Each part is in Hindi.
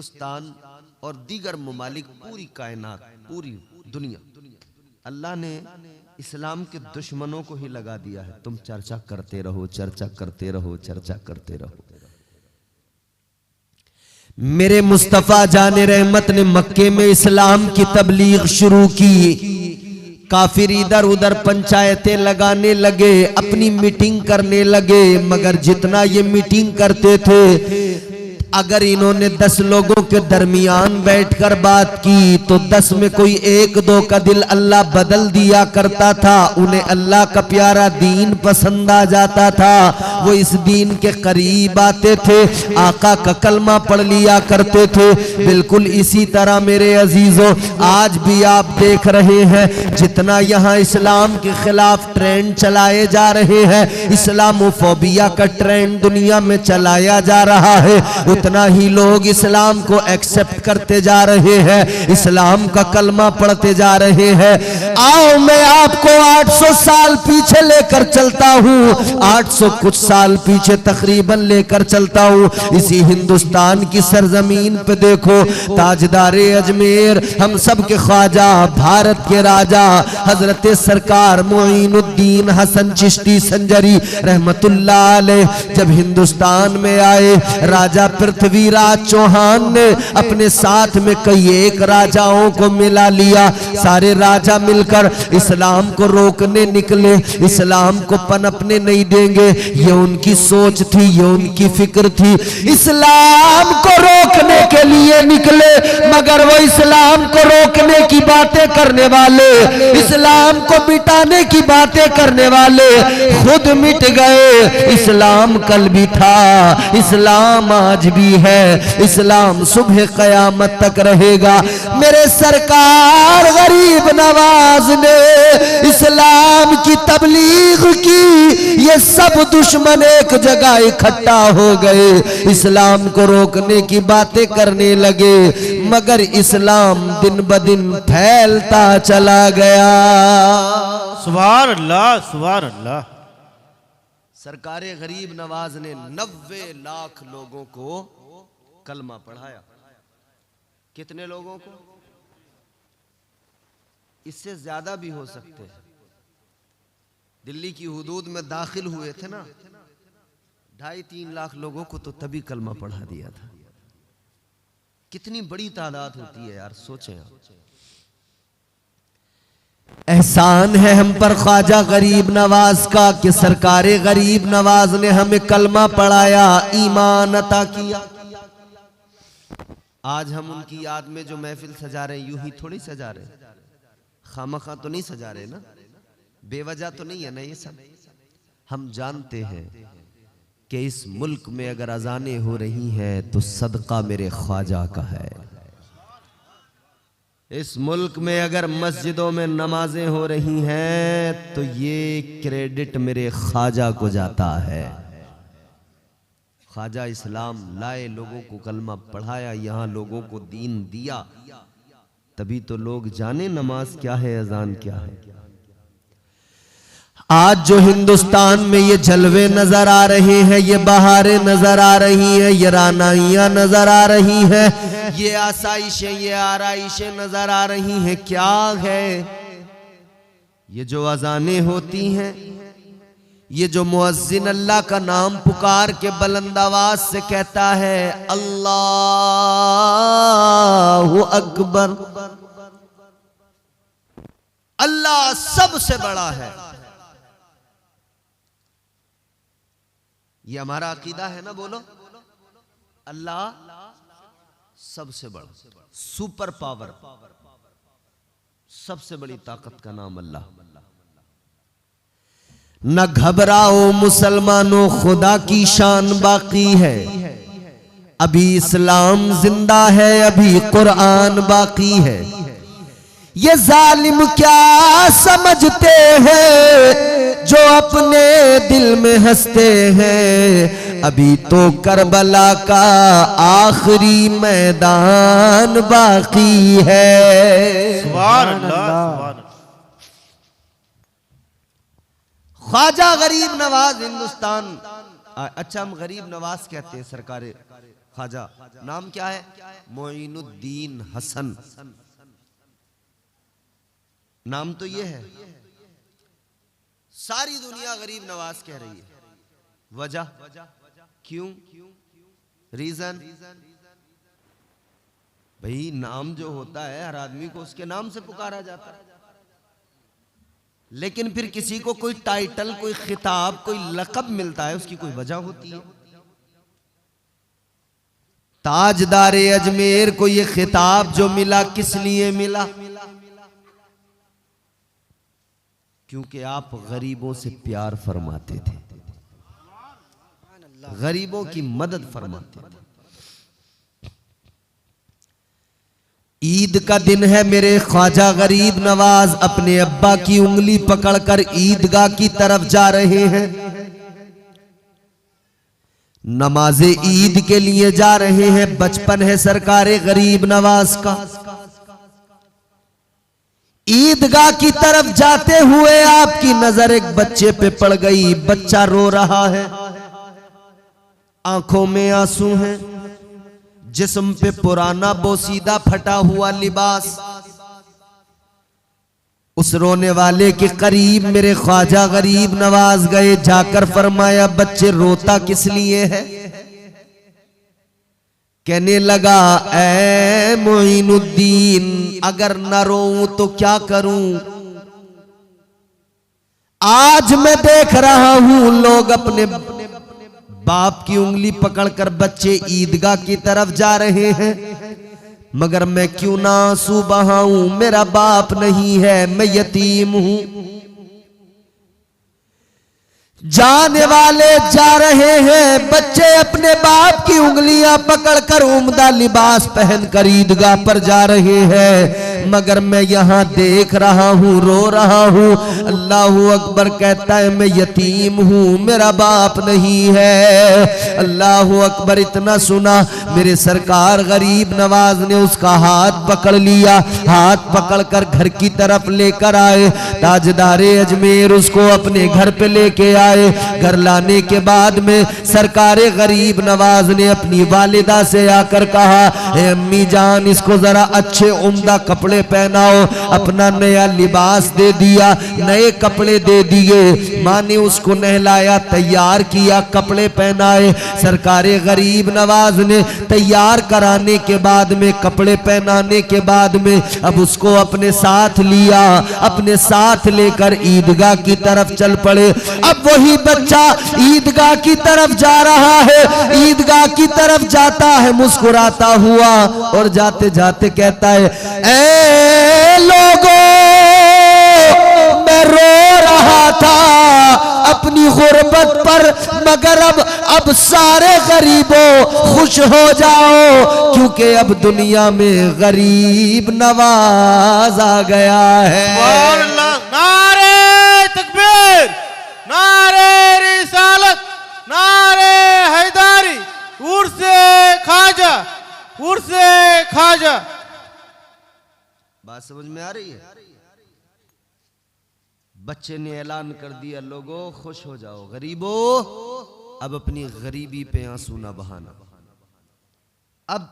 हिंदुस्तान और दीगर ममालिक, पूरी कायनात, पूरी दुनिया, अल्लाह ने इस्लाम के दुश्मनों को ही लगा दिया है। तुम चर्चा करते रहो, चर्चा करते रहो, चर्चा करते रहो। मेरे मुस्तफा जाने रहमत ने मक्के में इस्लाम की तबलीग शुरू की। काफिर इधर उधर पंचायतें लगाने लगे, अपनी मीटिंग करने लगे। मगर जितना ये मीटिंग करते थे, अगर इन्होंने 10 लोगों के दरमियान बैठकर बात की तो 10 में कोई 1-2 का दिल अल्लाह बदल दिया करता था। उन्हें अल्लाह का प्यारा दीन पसंद आ जाता था, वो इस दीन के करीब आते थे, आका का कलमा पढ़ लिया करते थे। बिल्कुल इसी तरह मेरे अजीजों, आज भी आप देख रहे हैं जितना यहाँ इस्लाम के खिलाफ ट्रेंड चलाए जा रहे हैं, इस्लामोफोबिया का ट्रेंड दुनिया में चलाया जा रहा है, उतना ही लोग इस्लाम को एक्सेप्ट करते जा रहे हैं, इस्लाम का कलमा पढ़ते जा रहे हैं। आओ मैं आपको 800 साल पीछे लेकर चलता हूँ, 800 कुछ साल पीछे तकरीबन लेकर चलता हूँ। इसी हिंदुस्तान की सरजमीन पे देखो, ताजदारे अजमेर, हम सब के ख्वाजा, भारत के राजा हजरत सरकार मोइनुद्दीन हसन चिश्ती संजरी रहमतुल्लाह अलैह जब हिंदुस्तान में आए, राजा पृथ्वीराज चौहान ने अपने साथ में कई एक राजाओं को मिला लिया। सारे राजा मिलकर इस्लाम को रोकने निकले, इस्लाम को पनपने नहीं देंगे, ये उनकी सोच थी, ये उनकी फिक्र थी। इस्लाम को रोकने के लिए निकले, मगर वो इस्लाम को रोकने की बातें करने वाले, इस्लाम को मिटाने की बातें करने वाले खुद मिट गए। इस्लाम कल भी था, इस्लाम आज भी है, इस्लाम सुबह कयामत तक रहेगा। मेरे सरकार गरीब नवाज ने इस्लाम की तबलीग की, ये सब दुश्मन एक जगह इकट्ठा हो गए, इस्लाम को रोकने की बातें करने लगे, मगर इस्लाम दिन ब दिन फैलता चला गया। सुभान अल्लाह, सुभान अल्लाह। सरकारे गरीब नवाज ने 90 लाख लोगों को कलमा पढ़ाया। कितने लोगों को? इससे ज्यादा भी हो सकते हैं। दिल्ली की हुदूद में दाखिल हुए थे ना, 2.5-3 लाख लोगों को तो तभी कलमा पढ़ा दिया था। कितनी बड़ी तादाद होती है यार, सोचें आप। एहसान है हम पर ख्वाजा गरीब नवाज का कि सरकारे गरीब नवाज ने हमें कलमा पढ़ाया, ईमान अता किया। आज हम उनकी याद में जो महफिल सजा रहे हैं, यूं ही थोड़ी सजा रहे, खामखा तो नहीं सजा रहे ना, बेवजह तो नहीं है ना ये सब। हम जानते हैं कि इस मुल्क में अगर अजानें हो रही हैं तो सदका मेरे ख्वाजा का है। इस मुल्क में अगर मस्जिदों में नमाजें हो रही हैं तो ये क्रेडिट मेरे ख्वाजा को जाता है। ख्वाजा इस्लाम लाए, लोगों को कलमा पढ़ाया, यहाँ लोगों को दीन दिया, तभी तो लोग जाने नमाज क्या है, अजान क्या है। आज जो हिंदुस्तान में ये जलवे नजर आ रहे हैं, ये बहारें नजर आ रही हैं, ये रानाइयां नजर आ रही हैं, ये आसाइशें, ये आराइशें नजर आ रही हैं, क्या है? ये जो अजानें होती हैं, ये जो मुअज्जिन अल्लाह का नाम पुकार के बुलंद आवाज से कहता है अल्लाहु अकबर, अल्लाह सबसे बड़ा है, ये हमारा अकीदा है ना। बोलो, अल्लाह सबसे बड़ा, सुपर पावर, सबसे बड़ी ताकत का नाम अल्लाह। न घबराओ मुसलमानों, खुदा की शान बाकी है, अभी इस्लाम जिंदा है, अभी कुरान बाकी है। ये जालिम क्या समझते हैं जो अपने दिल में हंसते हैं, अभी तो करबला का आखिरी मैदान बाकी है। सुभान अल्लाह। ख्वाजा गरीब नवाज हिंदुस्तान, अच्छा हम गरीब नवाज कहते हैं सरकारे ख्वाजा नाम क्या है? मोइनुद्दीन हसन, नाम तो ये है। सारी दुनिया गरीब नवाज कह रही है। वजह क्यों? रीजन भाई नाम जो होता है हर आदमी को उसके नाम से पुकारा जाता है, लेकिन फिर किसी को कोई टाइटल, कोई खिताब, कोई लक़ब मिलता है, उसकी कोई वजह होती है। ताजदारे अजमेर को ये खिताब जो मिला किस लिए मिला? क्योंकि आप गरीबों से प्यार फरमाते थे, गरीबों की मदद फरमाते थे। ईद का दिन है, मेरे ख्वाजा गरीब नवाज अपने अब्बा की उंगली पकड़कर ईदगाह की तरफ जा रहे हैं, नमाज़े ईद के लिए जा रहे हैं। बचपन है सरकारे गरीब नवाज का। ईदगाह की तरफ जाते हुए आपकी नजर एक बच्चे पे पड़ गई। बच्चा रो रहा है, आंखों में आंसू हैं, जिस्म पे पुराना बोसीदा फटा हुआ लिबास। उस रोने वाले के करीब मेरे ख्वाजा गरीब नवाज गए, जाकर फरमाया बच्चे रोता किस लिए है? कहने लगा ऐ मोइनुद्दीन, अगर न रोऊं तो क्या करूं? आज मैं देख रहा हूं लोग अपने बाप की उंगली पकड़कर बच्चे ईदगाह की तरफ जा रहे हैं, मगर मैं क्यों ना आंसू बहाऊं? मेरा बाप नहीं है, मैं यतीम हूं। जाने वाले जा रहे हैं, बच्चे अपने बाप की उंगलियां पकड़कर उम्दा लिबास पहनकर ईदगाह पर जा रहे हैं, मगर मैं यहां देख रहा हूं, रो रहा हूं। अल्लाहू अकबर कहता है मैं यतीम हूं, मेरा बाप नहीं है। अल्लाहू अकबर। इतना सुना, मेरे सरकार गरीब नवाज ने उसका हाथ पकड़ लिया, हाथ पकड़कर घर की तरफ लेकर आए। ताजदारे अजमेर उसको अपने घर पे लेके आए। घर लाने के बाद में सरकारे गरीब नवाज ने अपनी वालिदा से आकर कहा, ए अम्मी जान, इसको जरा अच्छे उम्दा कपड़े पहनाओ। अपना नया लिबास दे दिया, नए कपड़े दे दिए। माँ ने उसको नहलाया, तैयार किया, कपड़े पहनाए। सरकारे गरीब नवाज ने तैयार कराने के बाद में, कपड़े पहनाने के बाद में अब उसको अपने साथ लिया, अपने साथ लेकर ईदगाह की तरफ चल पड़े। अब वही बच्चा ईदगाह की तरफ जा रहा है, ईदगाह की तरफ जाता है मुस्कुराता हुआ, और जाते जाते कहता है ऐ लोगों, मैं रो रहा था अपनी गुर्बत पर, मगर अब सारे गरीबों खुश हो जाओ, क्योंकि अब दुनिया में गरीब नवाज आ गया है। नारे तकबीर, नारे रिसालत, नारे हैदारी, उर्से खाजा, उर्से खाजा। बात समझ में आ रही है? बच्चे ने ऐलान कर दिया, लोगों खुश हो जाओ, गरीबों अब अपनी गरीबी पे आंसू ना बहाना। अब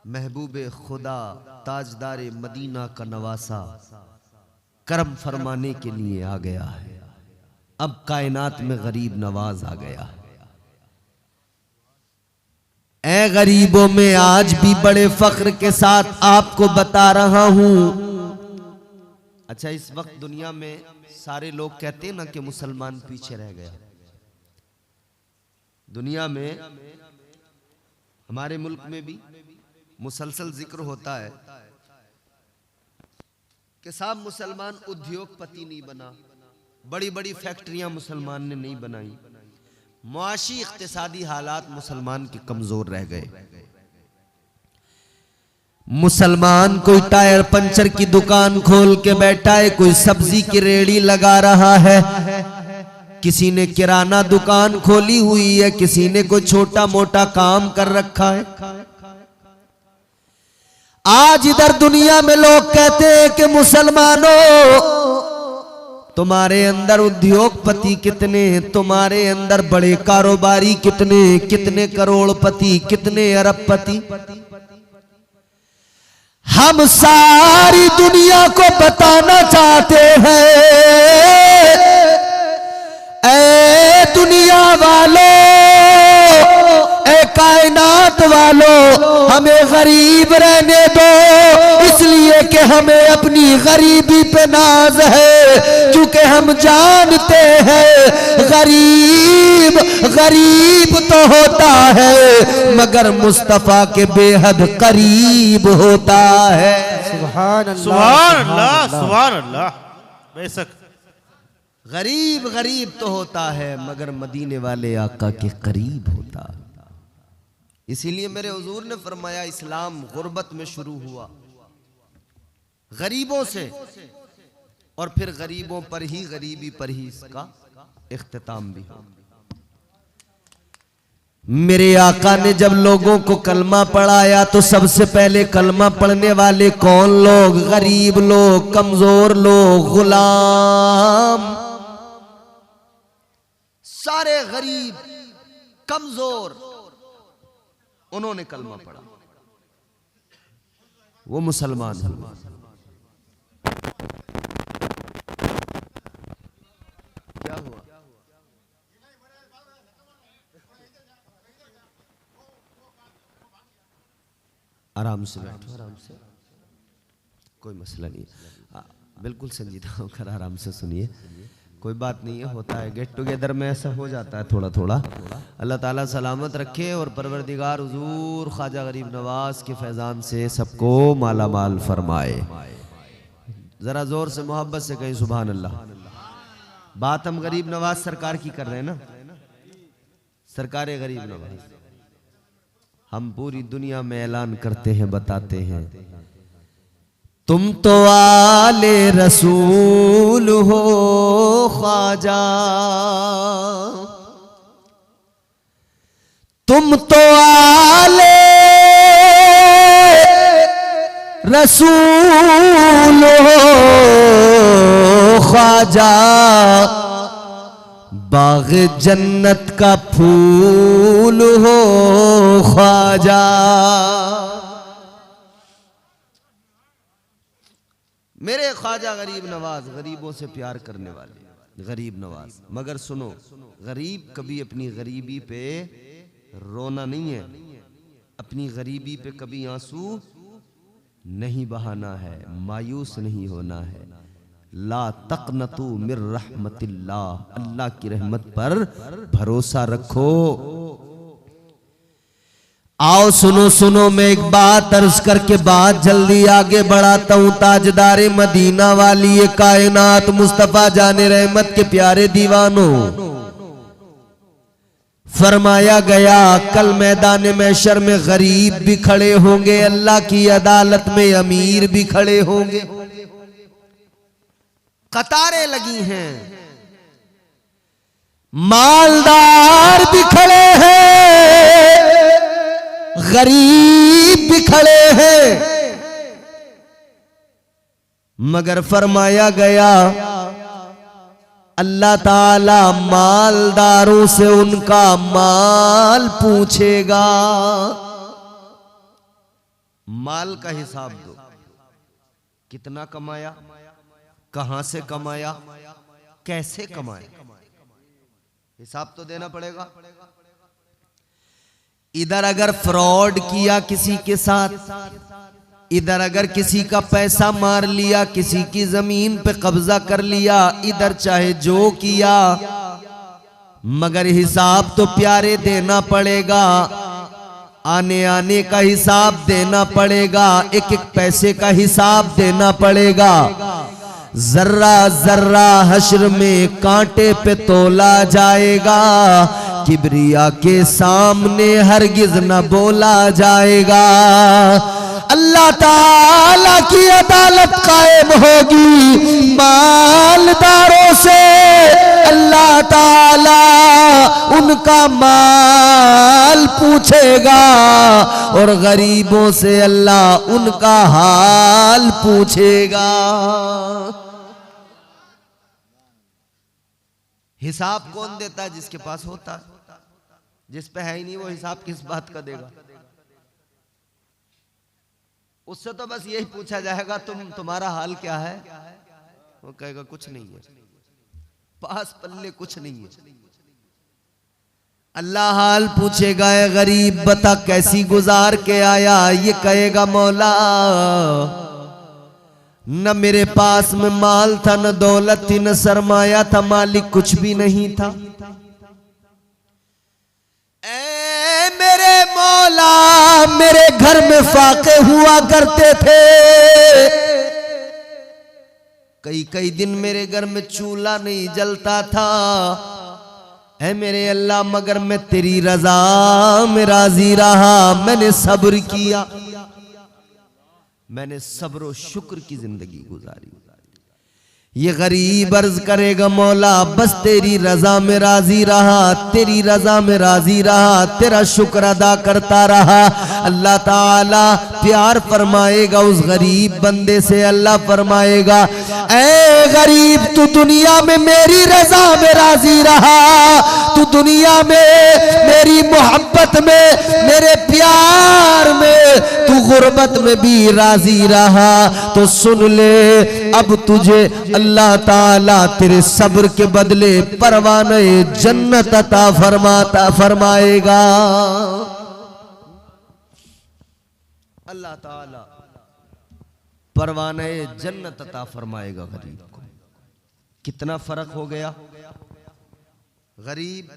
महबूबे खुदा ताजदारे मदीना का नवासा करम फरमाने के लिए आ गया है। अब कायनात में गरीब नवाज आ गया है। ऐ गरीबों में आज भी बड़े फख्र के साथ आपको बता रहा हूं। अच्छा, इस वक्त दुनिया में सारे लोग कहते हैं ना कि मुसलमान पीछे रह गया। दुनिया में, हमारे मुल्क में भी मुसलसल जिक्र होता है कि साहब मुसलमान उद्योगपति नहीं बना, बड़ी बड़ी फैक्ट्रियां मुसलमान ने नहीं बनाई, मुआशी इक्तिसादी हालात मुसलमान के कमजोर रह गए। मुसलमान कोई टायर पंचर की दुकान खोल के बैठा है, कोई सब्जी की रेड़ी लगा रहा है, किसी ने किराना दुकान खोली हुई है, किसी ने कोई छोटा मोटा काम कर रखा है। आज इधर दुनिया में लोग कहते हैं कि मुसलमानों तुम्हारे अंदर उद्योगपति कितने हैं, तुम्हारे अंदर बड़े कारोबारी कितने, कितने करोड़पति, कितने अरबपति। हम सारी दुनिया को बताना चाहते हैं, ऐ दुनिया वालों, ऐ कायनात वालों, हमें गरीब रहने दो, इसलिए कि हमें अपनी गरीबी पे नाज है, क्योंकि हम जानते हैं गरीब गरीब तो होता है मगर मुस्तफा के बेहद करीब होता है। सुभान अल्लाह, सुभान अल्लाह। बेशक गरीब गरीब तो होता है मगर मदीने वाले आका के करीब होता है। इसीलिए मेरे हुजूर ने फरमाया इस्लाम गुर्बत में शुरू हुआ, गरीबों से, और फिर गरीबों पर ही, गरीबी पर ही इसका इख्तिताम भी हो। मेरे आका ने जब लोगों को कलमा पढ़ाया तो सबसे पहले कलमा पढ़ने वाले कौन लोग? गरीब लोग, कमजोर लोग, गुलाम, सारे गरीब कमजोर, उन्होंने कलमा पढ़ा, वो मुसलमान हुए। क्या हुआ? आराम से बैठो, आराम से, कोई मसला नहीं है, बिल्कुल संजीदा होकर आराम से सुनिए, कोई बात नहीं है, होता है, गेट टुगेदर में ऐसा हो जाता है थोड़ा थोड़ा। अल्लाह ताला सलामत रखे और परवरदिगार हुजूर ख्वाजा गरीब नवाज के फैजान से सबको माला माल फरमाए। जरा जोर से मोहब्बत से कहीं सुभान अल्लाह। बात हम गरीब नवाज सरकार की कर रहे हैं ना, सरकार गरीब नवाज। हम पूरी दुनिया में ऐलान करते हैं, बताते हैं, तुम तो आले रसूल हो ख्वाजा, तुम तो आले रसूल हो ख्वाजा, बाग जन्नत का फूल हो ख्वाजा। मेरे ख्वाजा गरीब नवाज, गरीबों से प्यार करने वाले गरीब नवाज। मगर सुनो, गरीब कभी अपनी गरीबी पे रोना नहीं है, अपनी गरीबी पे कभी आंसू नहीं बहाना है, मायूस नहीं होना है। ला तक़नतू मिर रहमतिल्लाह, अल्लाह की रहमत पर भरोसा रखो। आओ सुनो सुनो, मैं एक बात अर्ज करके बात जल्दी आगे बढ़ाता हूं। ताजदारे मदीना वाली ये कायनात मुस्तफा जाने रहमत के प्यारे दीवानों, फरमाया गया कल मैदान महशर में गरीब भी खड़े होंगे, अल्लाह की अदालत में अमीर भी खड़े होंगे, कतारें लगी हैं, मालदार भी खड़े हैं, गरीब भी खड़े हैं। मगर फरमाया गया अल्लाह ताला मालदारों से उनका माल पूछेगा। माल का हिसाब दो, कितना कमाया, कहां से कमाया, कैसे कमाया, हिसाब तो देना पड़ेगा। इधर अगर फ्रॉड किया किसी के साथ, इधर अगर किसी का पैसा मार लिया, किसी की जमीन पे कब्जा कर लिया, इधर चाहे जो किया, मगर हिसाब तो प्यारे देना पड़ेगा। आने आने का हिसाब देना पड़ेगा, एक एक पैसे का हिसाब देना पड़ेगा। जर्रा जर्रा हश्र में कांटे पे तोला जाएगा, किबरिया के सामने हरगिज न बोला जाएगा। अल्लाह ताला की अदालत कायम होगी, मालदारों से अल्लाह ताला उनका माल पूछेगा और गरीबों से अल्लाह उनका हाल पूछेगा। हिसाब कौन देता है? जिसके पास होता है। जिस पे है ही नहीं वो हिसाब किस बात का देगा? उससे तो बस यही पूछा जाएगा तुम्हारा हाल क्या है, वो कहेगा कुछ नहीं है, पास पल्ले कुछ नहीं है। अल्लाह हाल पूछेगा, ए गरीब बता कैसी गुजार के आया? ये कहेगा मौला न मेरे पास में माल था, न दौलत थी, न सरमाया था, मालिक कुछ भी नहीं था। ऐ मेरे मौला मेरे घर में फाके हुआ करते थे, कई कई दिन मेरे घर में चूल्हा नहीं जलता था। ऐ मेरे अल्लाह मगर मैं तेरी रजा में राजी रहा, मैंने सब्र किया, मैंने सब्र और शुक्र की जिंदगी गुजारी। ये गरीब अर्ज करेगा मौला बस तेरी रजा में राजी रहा, तेरी रजा में राजी रहा, तेरा शुक्र अदा करता रहा। अल्लाह ताला प्यार फरमाएगा उस गरीब बंदे से। अल्लाह फरमाएगा, ऐ गरीब तू दुनिया में मेरी रजा में राजी रहा, तू दुनिया में मेरी मोहब्बत में मेरे प्यार में तू गुर्बत में भी राजी रहा, तो सुन ले अब तुझे अल्लाह ताला तेरे सब्र के बदले परवाने जन्नत अता फरमाएगा। अल्लाह ताला परवाने जन्नत अता फरमाएगा गरीब को। कितना फर्क हो गया? गरीब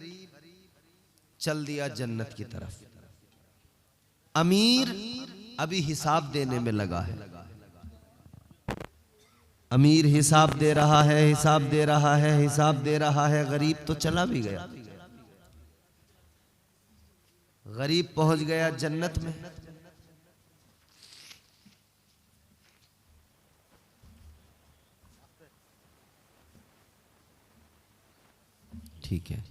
चल दिया जन्नत की तरफ, अमीर अभी हिसाब देने में लगा है। अमीर हिसाब दे रहा है, हिसाब दे रहा है, हिसाब दे रहा है, गरीब तो चला भी गया। गरीब पहुंच गया जन्नत में। ठीक है,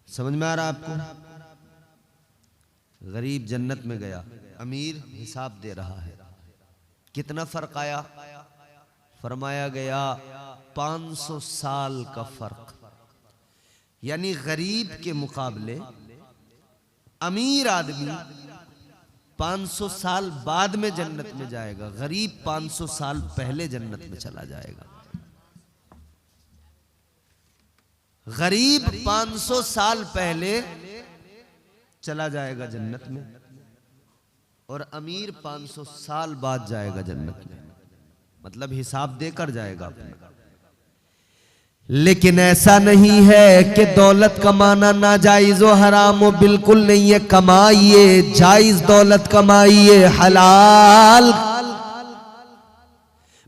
समझ में आ रहा आपको? गरीब जन्नत में गया, अमीर हिसाब दे रहा है। कितना फर्क आया? फरमाया गया 500 साल का फर्क। यानी गरीब के मुकाबले अमीर आदमी 500 साल बाद में जन्नत में जाएगा, गरीब 500 साल पहले जन्नत में चला जाएगा। गरीब 500 साल पहले चला जाएगा जन्नत में और अमीर 500 साल बाद जाएगा जन्नत में, मतलब हिसाब देकर जाएगा अपना। लेकिन ऐसा नहीं है कि दौलत कमाना नाजायज व हराम हो, बिल्कुल नहीं है। कमाइए, जायज दौलत कमाइए, हलाल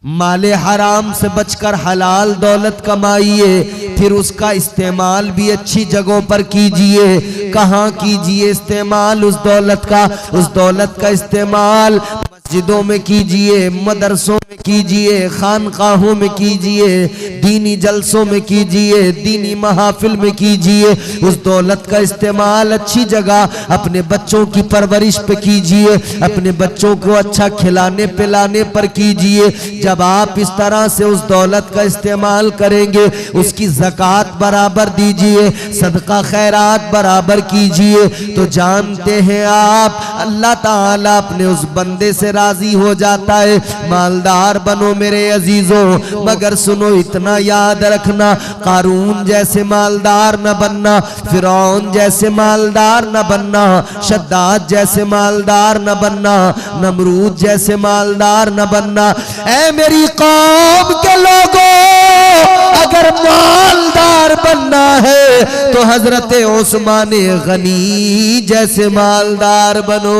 माले हराम से बचकर हलाल दौलत कमाइए, फिर उसका इस्तेमाल भी अच्छी जगहों पर कीजिए। कहाँ कीजिए इस्तेमाल उस दौलत का? उस दौलत का इस्तेमाल मस्जिदों में कीजिए, मदरसों में कीजिए, खानकाहों में कीजिए, दीनी जलसों में कीजिए, दीनी महफिल में कीजिए। उस दौलत का इस्तेमाल अच्छी जगह अपने बच्चों की परवरिश पे कीजिए, अपने बच्चों को अच्छा खिलाने पिलाने पर कीजिए। जब आप इस तरह से उस दौलत का इस्तेमाल करेंगे, उसकी ज़कात बराबर दीजिए, सदका खैरात बराबर कीजिए, तो जानते हैं आप अल्लाह ताला अपने उस बंदे से राजी हो जाता है। मालदार बनो मेरे अजीजों, मगर सुनो इतना याद रखना, कारून जैसे मालदार न बनना, फिरौन जैसे मालदार न बनना, शद्दाद जैसे मालदार न बनना, नमरूद जैसे मालदार न बनना। ऐ मेरी कौम के लोगों, अगर मालदार बनना है तो हजरत उस्मान गनी जैसे मालदार बनो।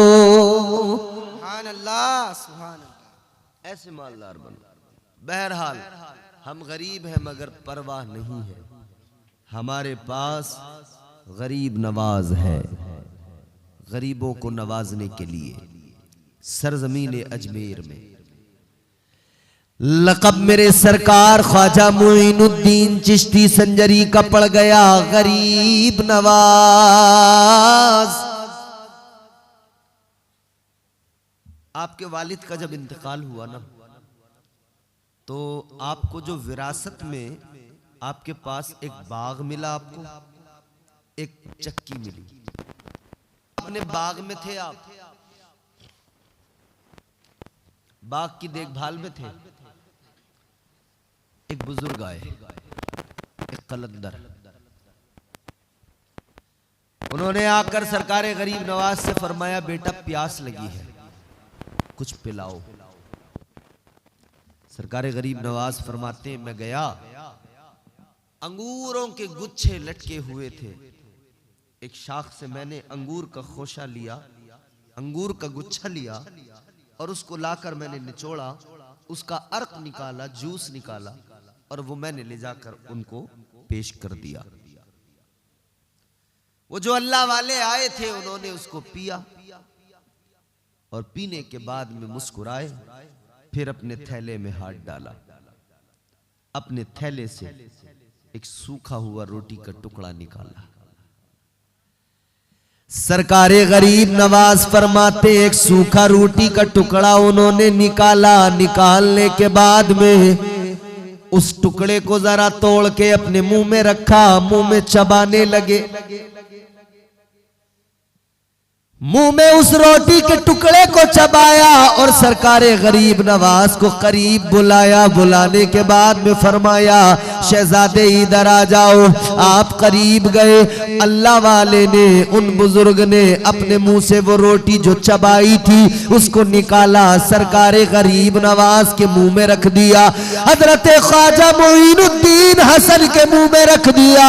ऐसे मालदार बनो। बहरहाल हम गरीब हैं मगर परवाह नहीं है, हमारे पास गरीब नवाज है। गरीबों को नवाजने के लिए सरजमीन अजमेर में लक़ब मेरे सरकार ख्वाजा मुइनुद्दीन चिश्ती संजरी का पड़ गया, गरीब नवाज। आपके वालिद का जब इंतकाल हुआ ना, तो आपको जो विरासत में आपके पास एक बाग मिला, आपको एक चक्की मिली, अपने बाग में थे आप, बाग की देखभाल में थे। एक बुजुर्ग आए, एक कलंदर, उन्होंने आकर सरकारे गरीब नवाज से फरमाया, बेटा प्यास लगी है, कुछ पिलाओ। सरकारे गरीब नवाज फरमाते हैं, मैं गया, अंगूरों के गुच्छे लटके हुए थे, एक शाख से मैंने अंगूर का खोशा लिया, अंगूर का गुच्छा लिया और उसको लाकर मैंने निचोड़ा, उसका अर्क निकाला, जूस निकाला और वो मैंने ले जाकर उनको पेश कर दिया। वो जो अल्लाह वाले आए थे उन्होंने उसको पिया और पीने के बाद में मुस्कुराए, फिर अपने थैले में हाथ डाला, अपने थैले से एक सूखा हुआ रोटी का टुकड़ा निकाला। सरकारे गरीब नवाज फरमाते, एक सूखा रोटी का टुकड़ा उन्होंने निकाला, निकालने के बाद में उस टुकड़े को जरा तोड़ के अपने मुंह में रखा, मुंह में चबाने लगे, मुंह में उस रोटी के टुकड़े को चबाया और सरकारे गरीब नवाज को करीब बुलाया। बुलाने के बाद में फरमाया, शहजादे इधर आ जाओ। आप करीब गए, अल्लाह वाले ने, उन बुजुर्ग ने अपने मुंह से वो रोटी जो चबाई थी उसको निकाला, सरकारे गरीब नवाज के मुंह में रख दिया, हजरत ख्वाजा मोइनुद्दीन हसन के मुंह में रख दिया।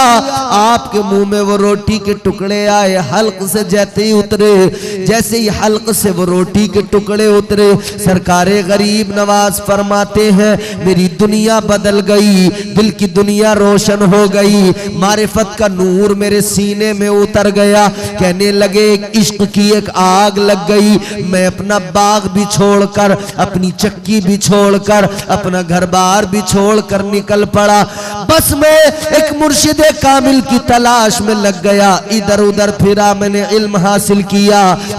आपके मुंह में वो रोटी के टुकड़े आए, हल्क से जैसे ही उतरे, जैसे ही हल्क से वो रोटी के टुकड़े उतरे, सरकारे गरीब नवाज फरमाते हैं, मेरी दुनिया बदल गई, दिल की दुनिया रोशन हो गई, मारिफत का नूर मेरे सीने में उतर गया। कहने लगे, इश्क की एक आग लग गई, मैं अपना बाग भी छोड़कर, अपनी चक्की भी छोड़कर, अपना घर बार भी छोड़कर निकल पड़ा। बस मैं एक मुर्शिदे कामिल की तलाश में लग गया, इधर उधर फिरा, मैंने इल्म हासिल किया,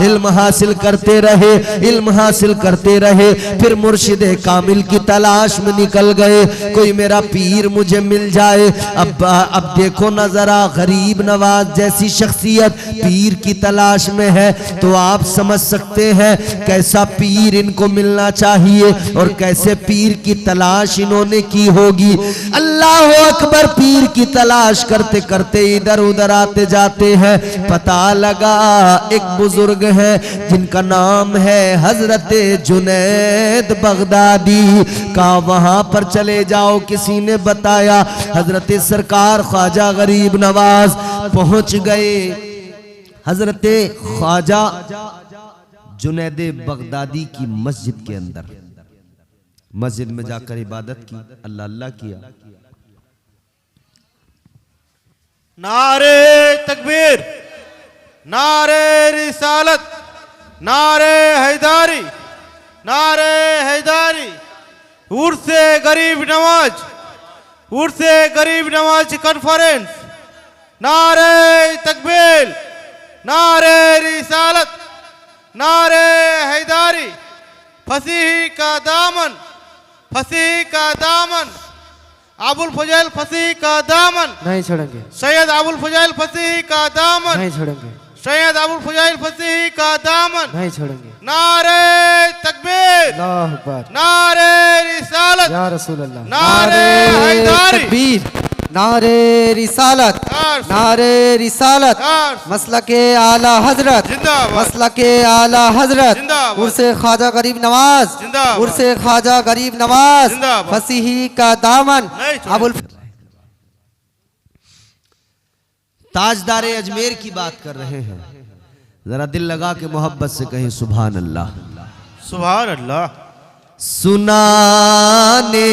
इल्म हासिल करते रहे, इल्म हासिल करते रहे, फिर मुर्शिदे कामिल की तलाश में निकल गए, कोई मेरा पीर मुझे मिल जाए। अब देखो ना जरा, गरीब नवाज जैसी शख्सियत पीर की तलाश में है, तो आप समझ सकते हैं कैसा पीर इनको मिलना चाहिए और कैसे पीर की तलाश इन्होंने की होगी। अल्लाह अकबर, पीर की तलाश करते करते इधर उधर आते जाते हैं, पता लगा एक बुजुर्ग है जिनका नाम है हजरत जुनैद बगदादी का, वहां पर चले जाओ। किसी ने बताया, हजरत सरकार ख्वाजा गरीब नवाज पहुंच गए, हजरत ख्वाजा जुनैद बगदादी की मस्जिद के अंदर, मस्जिद में जाकर इबादत की, अल्लाह अल्लाह किया। नारे तकबीर, नारे रिसालत, नारे हैदारी, नारे हैदारी, उर्से गरीब नवाज, उर्से गरीब नवाज कॉन्फ्रेंस, नारे तकबीर, नारे रिसालत, नारे हैदारी, फसीही का दामन, फसीही का दामन, अबुल फजैल फसीही का दामन नहीं छोड़ेंगे, सैयद अबुल फजैल फसीही का दामन नहीं छोड़ेंगे, सैयद अबुल फजैल फसीही का दामन, नहीं छोड़ेंगे। नारे तकबीर, अल्लाह अकबर, नारे रिसालत, या रसूल अल्लाह, नारे हैदारी, तकबीर, नारे रिसालत, नारे रिसालत, मसलके आला हजरत, जिंदाबाद, मसलके आला हजरत, जिंदाबाद, उर्से ख्वाजा गरीब नवाज, जिंदाबाद, उर्से ख्वाजा गरीब नवाज, जिंदाबाद, फसीही का दामन, अबुल ताजदारे अजमेर की बात कर रहे हैं, जरा दिल लगा के मोहब्बत से कहें सुभान अल्लाह, सुभान अल्लाह। सुनाने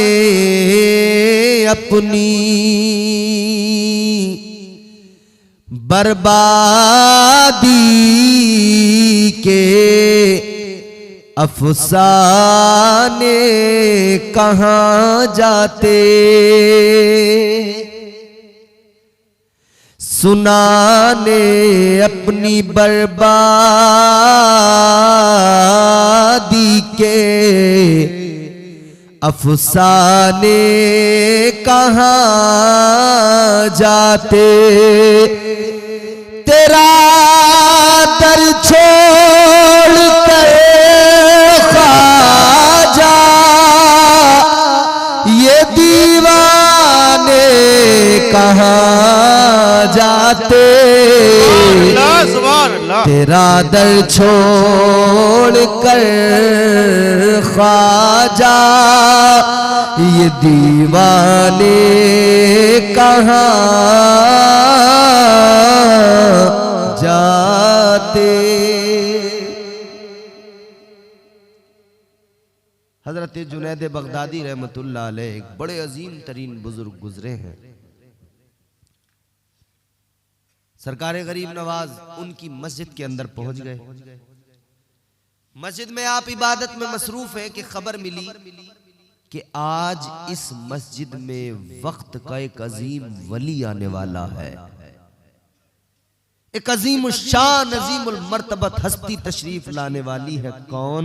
अपनी बर्बादी के अफसाने कहाँ जाते, सुनाने अपनी बर्बादी के अफसाने कहाँ जाते, तेरा दर छोड़ कर ख्वाजा, ये दीवाने कहाँ जाते, अल्लाह सुभान अल्लाह। तेरा दर छोड़ कर ख्वाजा, ये दीवाने कहाँ जाते। हजरत जुनैद बगदादी रहमतुल्लाह अलैह एक बड़े अजीम तरीन बुजुर्ग गुजरे हैं। सरकार गरीब नवाज उनकी मस्जिद के अंदर पहुंच गए। मस्जिद में आप इबादत में मसरूफ हैं कि खबर मिली कि आज इस मस्जिद में वक्त का एक अजीम वली आने वाला है, एक अजीम शान अजीमुल मर्तबत हस्ती तशरीफ लाने वाली है। कौन?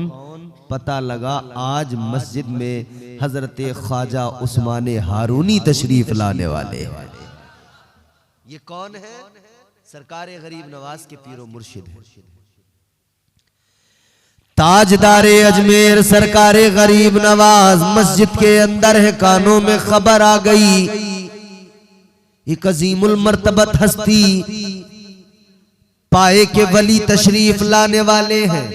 पता लगा आज मस्जिद में हजरत ख्वाजा उस्मान हारूनी तशरीफ लाने वाले हैं। ये कौन है? सरकार गरीब नवाज के पीरो मुर्शिद है, ताजदारे अजमेर सरकार गरीब नवाज मस्जिद के अंदर है। कानों में खबर आ गई, एक अजीमुल मर्तबत हस्ती पाए के वली तशरीफ लाने वाले हैं।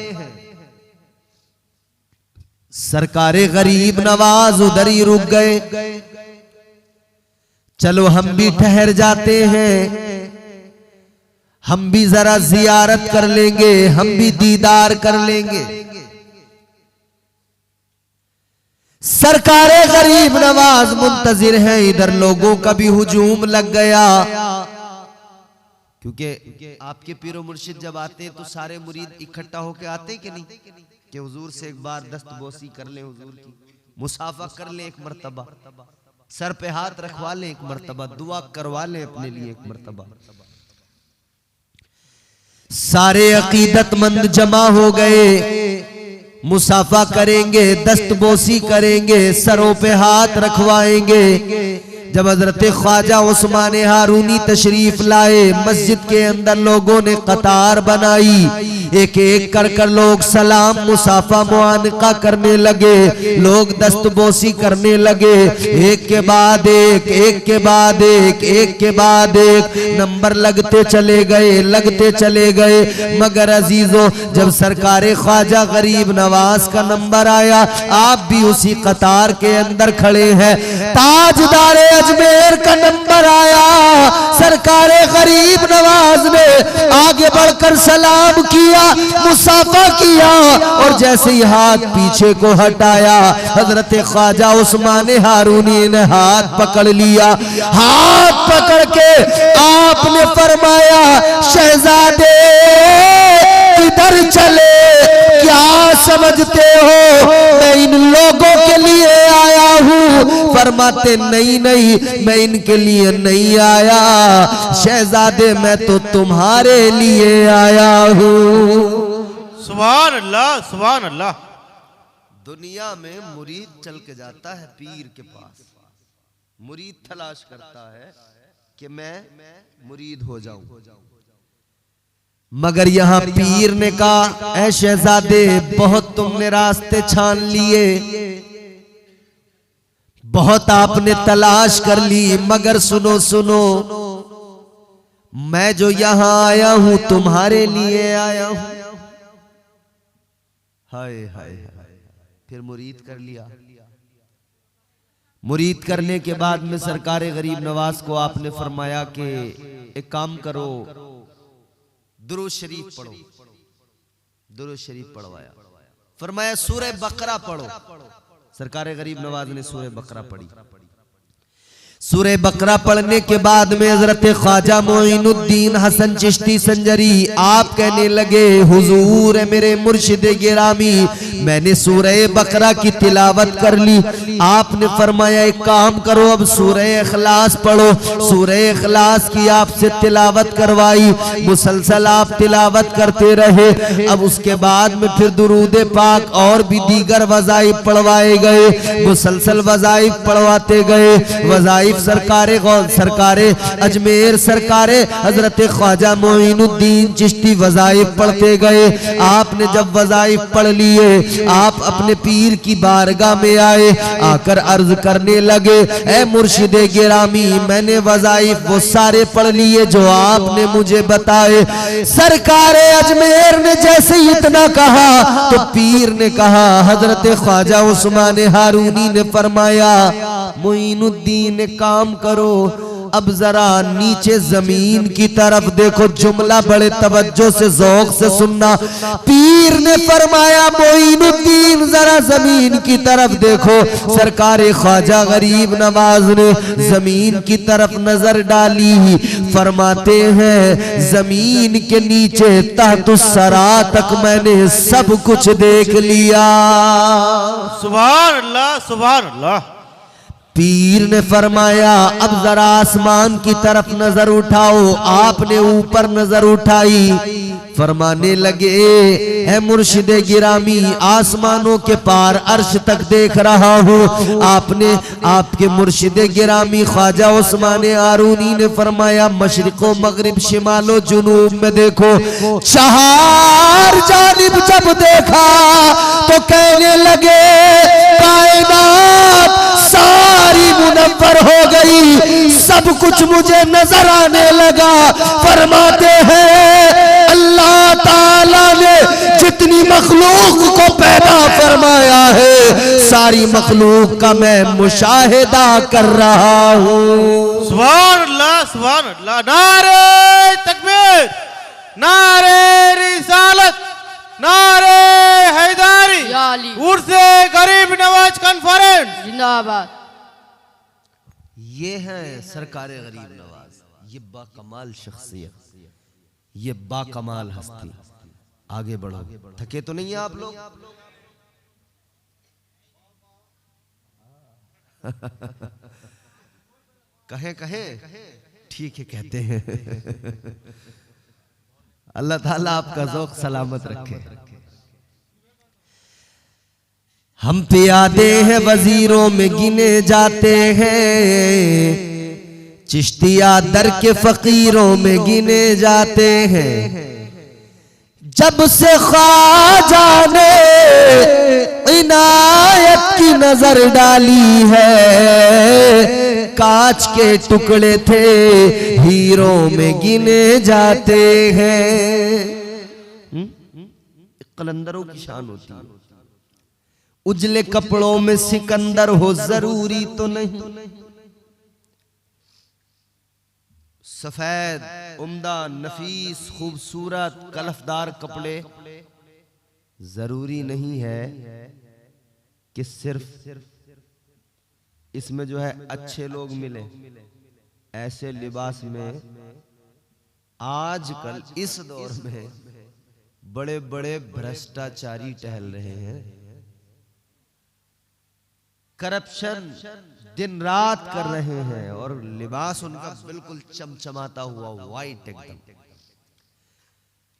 सरकार गरीब नवाज उधर ही रुक गए। चलो हम भी ठहर जाते हैं, हम भी जरा जियारत कर लेंगे, हम भी दीदार कर लेंगे। सरकार गरीब नवाज मुंतजिर है, इधर लोगों का भी हुजूम लग गया, क्योंकि आपके पीरो मुर्शिद जब आते हैं तो सारे मुरीद इकट्ठा होके आते हैं कि नहीं, कि हुजूर से एक बार दस्तबोसी कर ले, हुजूर की मुसाफा कर ले एक मर्तबा, सर पे हाथ रखवा ले एक मर्तबा, दुआ करवा ले अपने लिए एक मर्तबा। सारे अकीदतमंद जमा हो गए, मुसाफा करेंगे, दस्तबोसी करेंगे, सरों पे हाथ रखवाएंगे। जब हजरत ख्वाजा उस्मान हारूनी तशरीफ लाए, मस्जिद के अंदर लोगों ने कतार बनाई, एक एक कर कर लोग सलाम मुसाफा मुआनका करने लगे, लोग दस्तबोसी करने लगे, एक के बाद एक, एक के बाद एक, एक के बाद एक, नंबर लगते चले गए, लगते चले गए। मगर अजीजों, जब सरकार ख्वाजा गरीब नवाज का नंबर आया, आप भी उसी कतार के अंदर खड़े हैं। ताजदार अजमेर का नंबर आया, सरकार गरीब नवाज ने आगे बढ़कर सलाम किया, मुसाफा किया, और जैसे ही हाथ पीछे को हटाया, हजरत ख्वाजा उस्मान हारूनी ने हाथ पकड़ लिया। हाथ पकड़ के आपने फरमाया, शहजादे किधर चले, क्या समझते हो मैं इन लोगों के लिए आया हूँ? फरमाते नहीं नहीं, मैं इनके लिए नहीं आया शहजादे, मैं तो तुम्हारे लिए आया हूँ। सुभान अल्लाह सुभान अल्लाह। दुनिया में मुरीद चल के जाता है पीर के पास, मुरीद तलाश करता है कि मैं मुरीद हो जाऊं, मगर यहाँ पीर ने कहा, ऐ शहजादे बहुत तुमने रास्ते छान लिए, बहुत आपने तलाश कर ली, मगर सुनो सुनो, मैं जो यहाँ आया हूं तुम्हारे लिए आया हूं। हाय हाय हाय, फिर मुरीद कर लिया। मुरीद करने के बाद में सरकार गरीब नवाज को आपने फरमाया कि एक काम करो, दुरूद शरीफ पढ़ो। दुरूद शरीफ पढ़वाया, फरमाया सूरह बकरा पढ़ो। सरकार गरीब नवाज ने सूरह बकरा पढ़ी। सूरह बकरा पढ़ने के बाद में हजरत ख्वाजा मोइनुद्दीन हसन चिश्ती संजरी आप कहने लगे, हुजूर मेरे मुर्शिद गिरामी, मैंने सूरह बकरा की तिलावत कर ली। आपने फरमाया एक काम करो, अब सूरह इखलास पढ़ो। सूरह इखलास की आपसे तिलावत करवाई, मुसलसल आप तिलावत करते रहे। अब उसके बाद में फिर दुरूद पाक और भी दीगर वज़ाइफ पढ़वाए गए, मुसलसल वज़ाइफ पढ़वाते गए। वज़ाइफ सरकारे अजमेर सरकारे हजरत ख्वाजा मोइनुद्दीन चिश्ती वज़ाइफ पढ़ते गए। आपने जब वज़ाइफ पढ़ लिए, आप अपने पीर की बारगाह में आए, आकर अर्ज करने लगे, ए मुर्शिद गिरामी, मैंने वज़ाइफ वो सारे पढ़ लिए जो आपने मुझे बताए। सरकारे अजमेर ने जैसे इतना कहा तो पीर ने कहा, हजरत ख्वाजा उस्मान हारूनी ने फरमाया, मोइनुद्दीन काम करो, अब जरा नीचे जमीन की तरफ देखो। जुमला बड़े तवज्जो से ज़ौक़ से सुनना। पीर ने फरमाया, मोइनुद्दीन जरा जमीन की तरफ देखो। सरकारे ख्वाजा गरीब नवाज ने जमीन की तरफ नजर डाली। फरमाते हैं, जमीन के नीचे तहतुस्सरा तक मैंने सब कुछ देख लिया। सुभान अल्लाह, सुभान अल्लाह। पीर ने फरमाया, अब जरा आसमान की तरफ नजर उठाओ। आपने ऊपर नजर उठाई, फरमाने लगे, है मुर्शिद गिरामी, आसमानों के पार अर्श तक देख रहा हूँ। आपने आपके मुर्शिद गिरामी ख्वाजा उस्मान हारूनी ने फरमाया, मशरिको मगरिब शिमालो जुनूब में देखो। चार जानिब जब देखा तो कहने लगे, कायनात सारी मुनव्वर हो गई, सब कुछ मुझे नजर आने लगा। फरमाते हैं, अल्लाह ताला ने जितनी मखलूक को पैदा फरमाया है, सारी मखलूक का मैं मुशाहिदा कर रहा हूँ। सुभान अल्लाह, सुभान अल्लाह। नारे तकबीर, नारे रिसालत, नारे हैदरी, उर्से गरीब नवाज कॉन्फ्रेंस जिंदाबाद। ये है सरकारे गरीब नवाज, ये बाकमाल शख्सियत, ये बाकमाल हस्ती। आगे बढ़ो, थके तो नहीं है आप लोग? कहें कहें, ठीक है कहते हैं। अल्लाह ताला आपका ज़ौक़ सलामत रखे। हम प्यादे हैं वजीरों में गिने जाते हैं, चिश्तिया दर के फकीरों में गिने जाते हैं। जब से ख्वाजा ने इनायत की नजर डाली है, कांच के टुकड़े थे हीरों में गिने जाते हैं। कलंदरों की शान होती है। उजले कपड़ों में सिकंदर हो जरूरी तो नहीं, सफेद उम्दा नफीस खूबसूरत कलफदार कपड़े जरूरी नहीं है कि सिर्फ इसमें जो है अच्छे लोग मिले। ऐसे लिबास में आजकल इस दौर में बड़े बड़े भ्रष्टाचारी टहल रहे हैं, करप्शन दिन रात कर रहे हैं, और लिबास उनका बिल्कुल चमचमाता हुआ वाइट, एकदम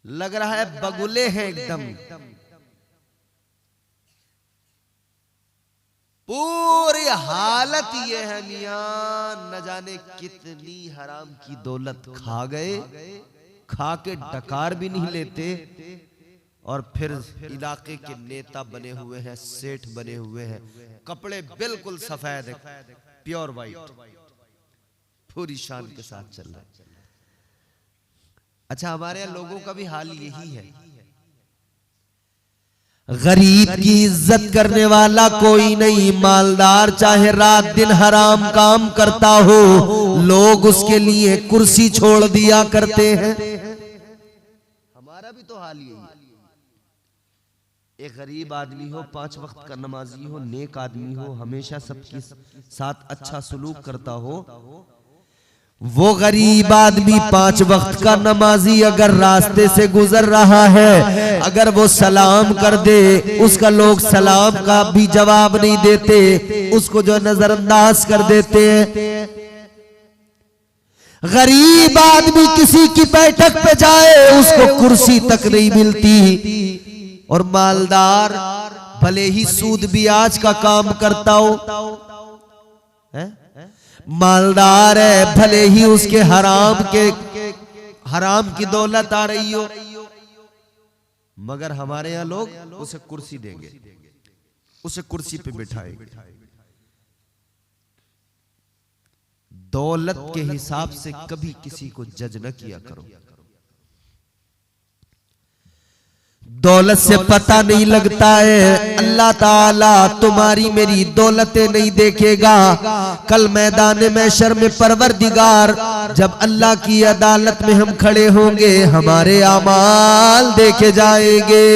लग रहा है बगुले हैं एकदम। पूरी हालत ये है मियां, न जाने कितनी हराम की दौलत खा गए, खा के डकार भी नहीं लेते, और फिर इलाके के नेता बने हुए हैं, सेठ बने हुए हैं। कपड़े बिल्कुल सफेद है, प्योर वाइट, पूरी शान के साथ चल रहा है। अच्छा, हमारे यहाँ लोगों का भी हाल यही है। गरीब की इज्जत करने वाला कोई नहीं, मालदार चाहे रात दिन हराम काम करता हो, लोग उसके लिए कुर्सी छोड़ दिया करते हैं। हमारा भी तो हाल यही है। एक गरीब आदमी हो, 5 वक्त का नमाजी हो, नेक आदमी हो, हमेशा सबके साथ अच्छा सलूक करता हो, वो गरीब आदमी 5 वक्त का नमाजी अगर रास्ते से गुजर रहा है, अगर वो सलाम कर दे, उसका लोग सलाम का भी जवाब नहीं देते, उसको जो नजरअंदाज कर देते हैं। गरीब आदमी किसी की बैठक पे जाए, उसको कुर्सी तक नहीं मिलती, और मालदार भले ही सूद ब्याज का काम करता हो, मालदार है, भले ही उसके हराम की दौलत आ रही हो, मगर हमारे यहां लोग उसे कुर्सी देंगे, उसे कुर्सी पे बिठाएंगे। दौलत के हिसाब से कभी किसी को जज न किया करो। दौलत से पता नहीं लगता है, अल्लाह ताला तुम्हारी मेरी दौलतें नहीं देखेगा। कल मैदान महशर में परवरदिगार जब अल्लाह की अदालत में हम खड़े होंगे, हमारे आमाल देखे जाएंगे।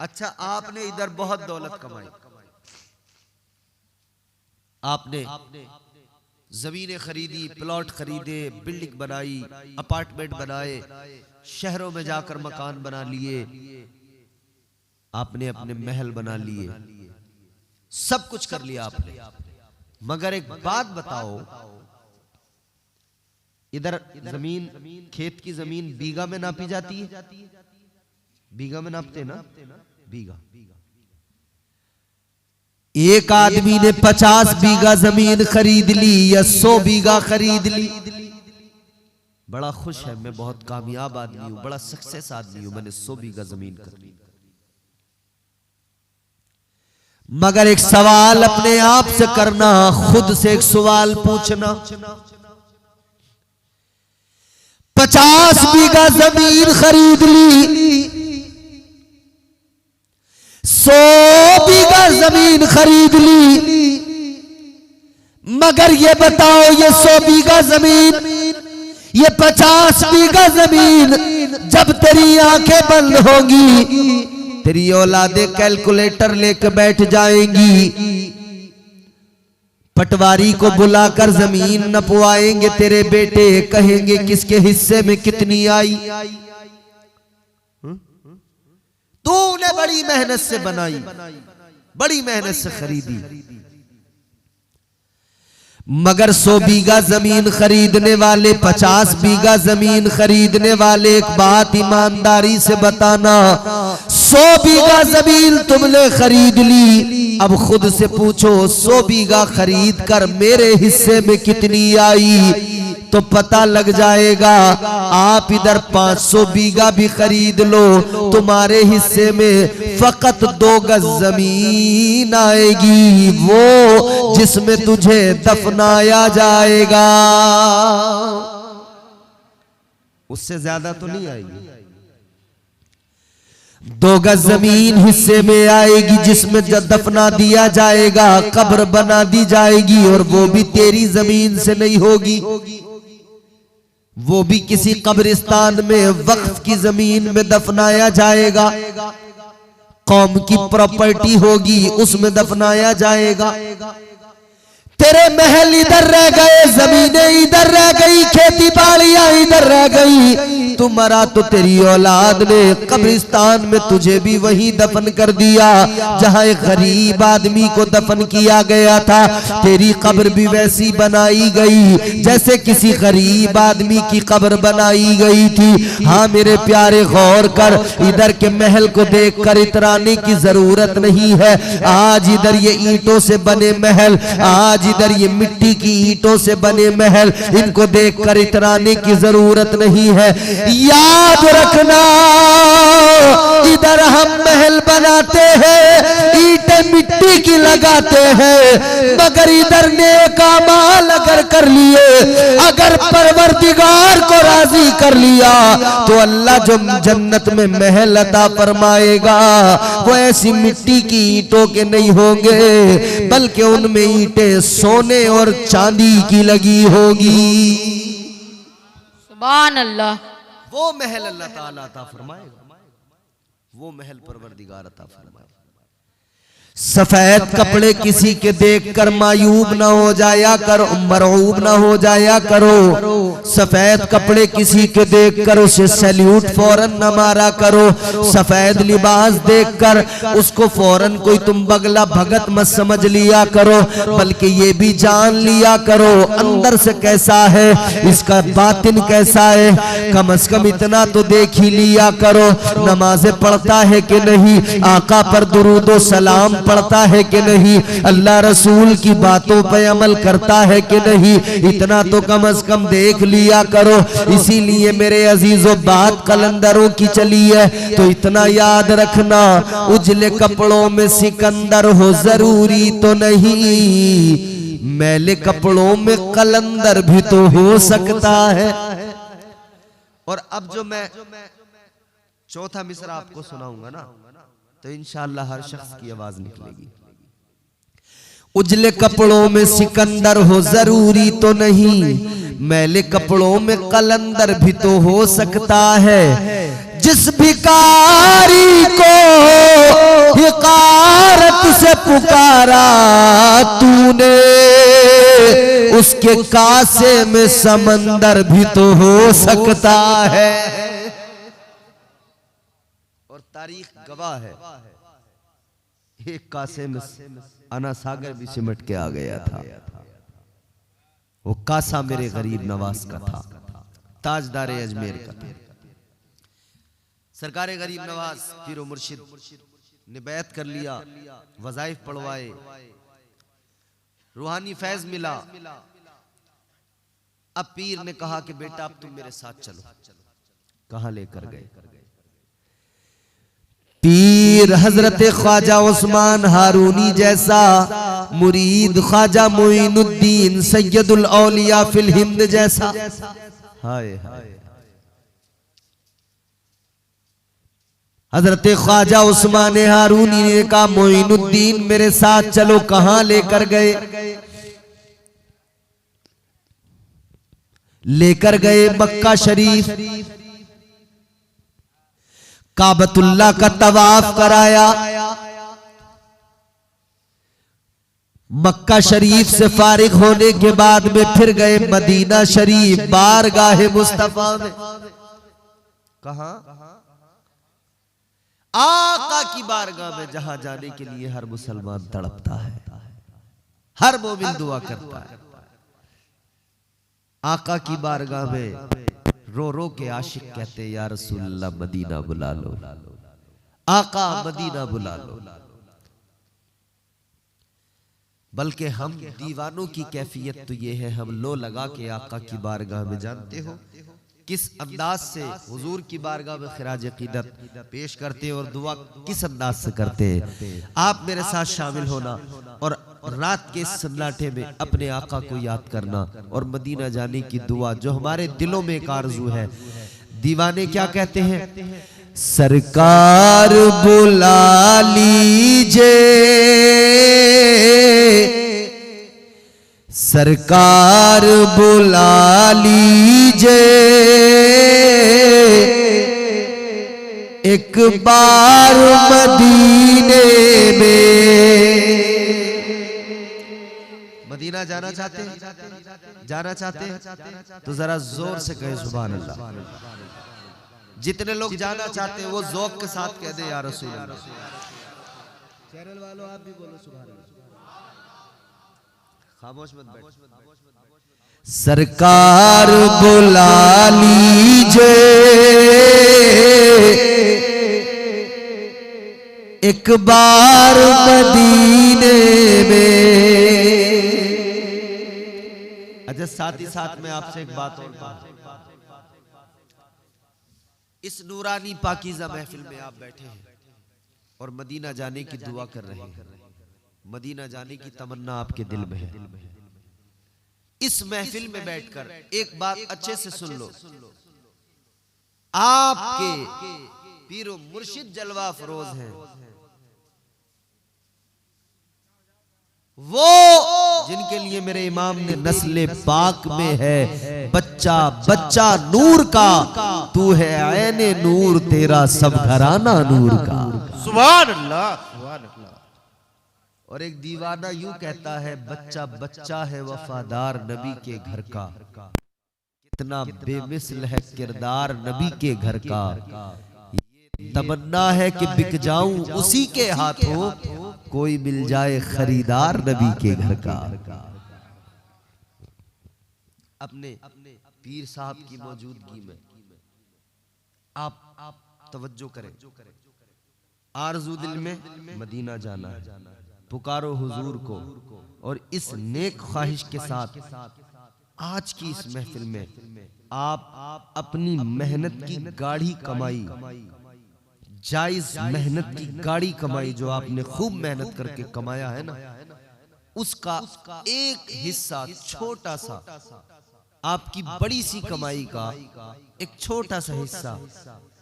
अच्छा, आपने इधर बहुत दौलत कमाई, आपने जमीनें खरीदी, प्लॉट खरीदे, बिल्डिंग बनाई, अपार्टमेंट बनाए, शहरों में जाकर मकान बना लिए, आपने अपने महल बना लिए, सब कुछ कर लिया आपने। मगर एक बात बताओ, इधर जमीन, खेत की जमीन बीघा में नापी जाती है, बीघा में नापते ना, बीघा। एक आदमी ने 50 बीघा जमीन खरीद ली या 100 बीघा खरीद ली, बड़ा खुश है, मैं बहुत कामयाब आदमी हूं, बड़ा सक्सेस आदमी हूं, मैंने 100 बीघा जमीन खरीदी। मगर एक सवाल अपने आप से करना, खुद से एक सवाल पूछना, 50 बीघा जमीन खरीद ली, 100 बीघा जमीन खरीद ली, मगर ये बताओ, ये 100 बीघा जमीन, ये 50 बीघा जमीन जब तेरी आंखें बंद होंगी, तेरी औलादे कैलकुलेटर लेकर बैठ जाएंगी, पटवारी को बुलाकर जमीन नपवाएंगे तेरे बेटे, कहेंगे किसके हिस्से में कितनी आई, तूने बड़ी मेहनत से बनाई, बड़ी मेहनत से खरीदी। मगर 100 बीघा जमीन खरीदने वाले, 50 बीघा जमीन खरीदने वाले, एक बात ईमानदारी से बताना, 100 बीघा जमीन तुमने खरीद ली, अब खुद से पूछो 100 बीघा खरीद कर मेरे हिस्से में कितनी आई, तो पता लग जाएगा। आप इधर 500 बीघा भी खरीद लो, तुम्हारे हिस्से में फकत 2 गज जमीन आएगी, वो जिसमें तुझे दफनाया जाएगा, उससे ज्यादा तो नहीं आएगी। 2 गज जमीन हिस्से में आएगी, जिसमें दफना दिया जाएगा, कब्र बना दी जाएगी, और वो भी तेरी जमीन से नहीं होगी, वो भी किसी कब्रिस्तान में वक्फ की जमीन में दफनाया जाएगा, कौम की प्रॉपर्टी होगी, उसमें दफनाया जाएगा। तेरे महल इधर रह गए, जमीनें इधर रह गई, खेती बाड़ियां इधर रह गई, तू मरा तो तेरी औलाद ने कब्रिस्तान में तुझे भी वहीं दफन कर दिया जहां एक गरीब आदमी को दफन किया गया था। तेरी कब्र भी वैसी बनाई गई जैसे किसी गरीब आदमी की कब्र बनाई गई थी। हाँ मेरे प्यारे, गौर कर, इधर के महल को देखकर इतराने की जरूरत नहीं है। आज इधर ये ईंटों से बने महल, आज इधर ये मिट्टी की ईंटों से बने महल, इनको देखकर इतराने की जरूरत नहीं है। याद रखना, इधर हम महल बनाते हैं, ईंटें मिट्टी की लगाते हैं, मगर इधर नेक अमाल अगर कर लिए, अगर परवरदिगार को राजी कर लिया, तो अल्लाह जो जन्नत में महल अता फरमाएगा वो ऐसी मिट्टी की ईंटों के नहीं होंगे, बल्कि उनमें ईंटें सोने और चांदी की लगी होगी। सुभान अल्लाह। वो महल अल्लाह ताला अता फरमाएगा। वो महल परवरदिगार अता फरमाए। सफेद कपड़े किसी के देखकर मायूब ना हो जाया करो, मरऊब ना हो जाया करो। सफेद कपड़े किसी के देखकर उसे सैल्यूट फौरन न मारा करो। सफेद लिबास देखकर उसको फौरन कोई तुम बगला भगत मत समझ लिया करो, बल्कि ये भी जान लिया करो अंदर से कैसा है, इसका बातिन कैसा है। कम से कम इतना तो देख ही लिया करो, नमाजें पढ़ता है कि नहीं, आका पर दुरूद व सलाम पढ़ता है कि नहीं, अल्लाह रसूल की बातों पे अमल करता है कि नहीं, इतना तो कम से कम देख लिया करो। इसीलिए मेरे अजीजों बात कलंदरों की चली है तो इतना याद रखना, उजले कपड़ों में सिकंदर हो जरूरी तो नहीं, मैले कपड़ों में कलंदर भी तो हो सकता है। और अब जो मैं चौथा मिसरा आपको सुनाऊंगा ना, तो इंशाअल्लाह हर शख्स की आवाज निकलेगी। उजले कपड़ों में सिकंदर हो जरूरी तो नहीं, मैले कपड़ों में कलंदर भी तो हो सकता है। जिस भिखारी को हिकारत से पुकारा तूने, उसके कासे में समंदर भी तो हो सकता है। और तारीख गवाह है, एक कासे में अना सागर भी सिमट के आ गया था। वो कासा मेरे गरीब नवाज का था, ताजदार अजमेर का था। सरकार गरीब नवाज पीरो मुर्शिद ने बैत कर लिया, वज़ाइफ पढ़वाए, रूहानी फैज मिला। अब पीर ने कहा कि बेटा अब तुम मेरे साथ चलो। कहां लेकर गए? पीर हजरत ख्वाजा उस्मान हारूनी जैसा मुरीद ख्वाजा मोइनुद्दीन सैयदुल औलिया फिल हिंद जैसा। हाय हाय, हजरत ख्वाजा उस्मान हारूनी ने कहा मोइनुद्दीन मेरे साथ चलो। कहां लेकर गए? लेकर गए मक्का शरीफ, काबतुल्लाह का तवाफ कराया। मक्का शरीफ से फारिग होने के बाद में फिर गए मदीना शरीफ, बारगाहे मुस्तफा में। कहां? आका की बारगाह में, जहां जाने के लिए हर मुसलमान तड़पता है, हर मोमिन दुआ करता है। आका की बारगाह में रो रो के आशिक कहते या रसूलल्लाह मदीना बुला लो, आका मदीना बुला लो। बल्कि हम दीवानों की कैफियत तो ये है, हम लो लगा के आका की बारगाह में, जानते हो किस अंदाज से हुजूर की बारगाह में खिराज अकीदत पेश करते हैं और दुआ किस अंदाज से करते हैं। आप मेरे साथ शामिल होना और रात के सन्नाटे में अपने आका को याद करना और मदीना जाने की दुआ, जो हमारे दिलों में एक आरज़ू है। दीवाने क्या कहते हैं? सरकार बुला लीजिए, सरकार बुला लीजिए, एक बार मदीने में। मदीना जाना चाहते हैं? जाना चाहते हैं तो जरा जोर से कहें सुभान अल्लाह। जितने लोग जाना चाहते हैं वो ज़ौक़ के साथ कह दे या रसूल अल्लाह। चैनल वालों आप भी बोलो सुभान अल्लाह, खामोश मत बैठो। सरकार बुला लीजिए, एक बार मदीने में। अच्छा, साथ ही साथ में आपसे एक बात और, इस नूरानी पाकीज़ा महफिल में आप बैठे हैं और मदीना जाने की दुआ कर रहे हैं, मदीना जाने की तमन्ना आपके दिल में है। इस महफिल में बैठकर एक बात अच्छे से सुन लो, आपके पीरो मुर्शिद जलवा फरोज हैं, वो जिनके लिए मेरे इमाम ने नस्ले पाक में है बच्चा बच्चा नूर का, तू है ऐने नूर, तेरा सब घराना नूर का। सुभान अल्लाह, सुभान अल्लाह। और एक दीवाना यूं कहता है, बच्चा बच्चा है वफादार नबी के घर का, कितना बेमिसल है किरदार नबी के घर का। ये तमन्ना है कि बिक जाऊं उसी के हाथों, कोई मिल जाए खरीदार नबी के घर का। अपने पीर साहब की मौजूदगी में आप तवज्जो करें। आरज़ू दिल में मदीना जाना है, पुकारो हुजूर को, और इस नेक ख्वाहिश के साथ आज की इस महफिल में आप अपनी मेहनत की गाढ़ी कमाई, जायज मेहनत की गाढ़ी कमाई, जो आपने खूब मेहनत करके कमाया है ना, उसका एक हिस्सा छोटा सा, आपकी बड़ी सी कमाई का एक छोटा सा हिस्सा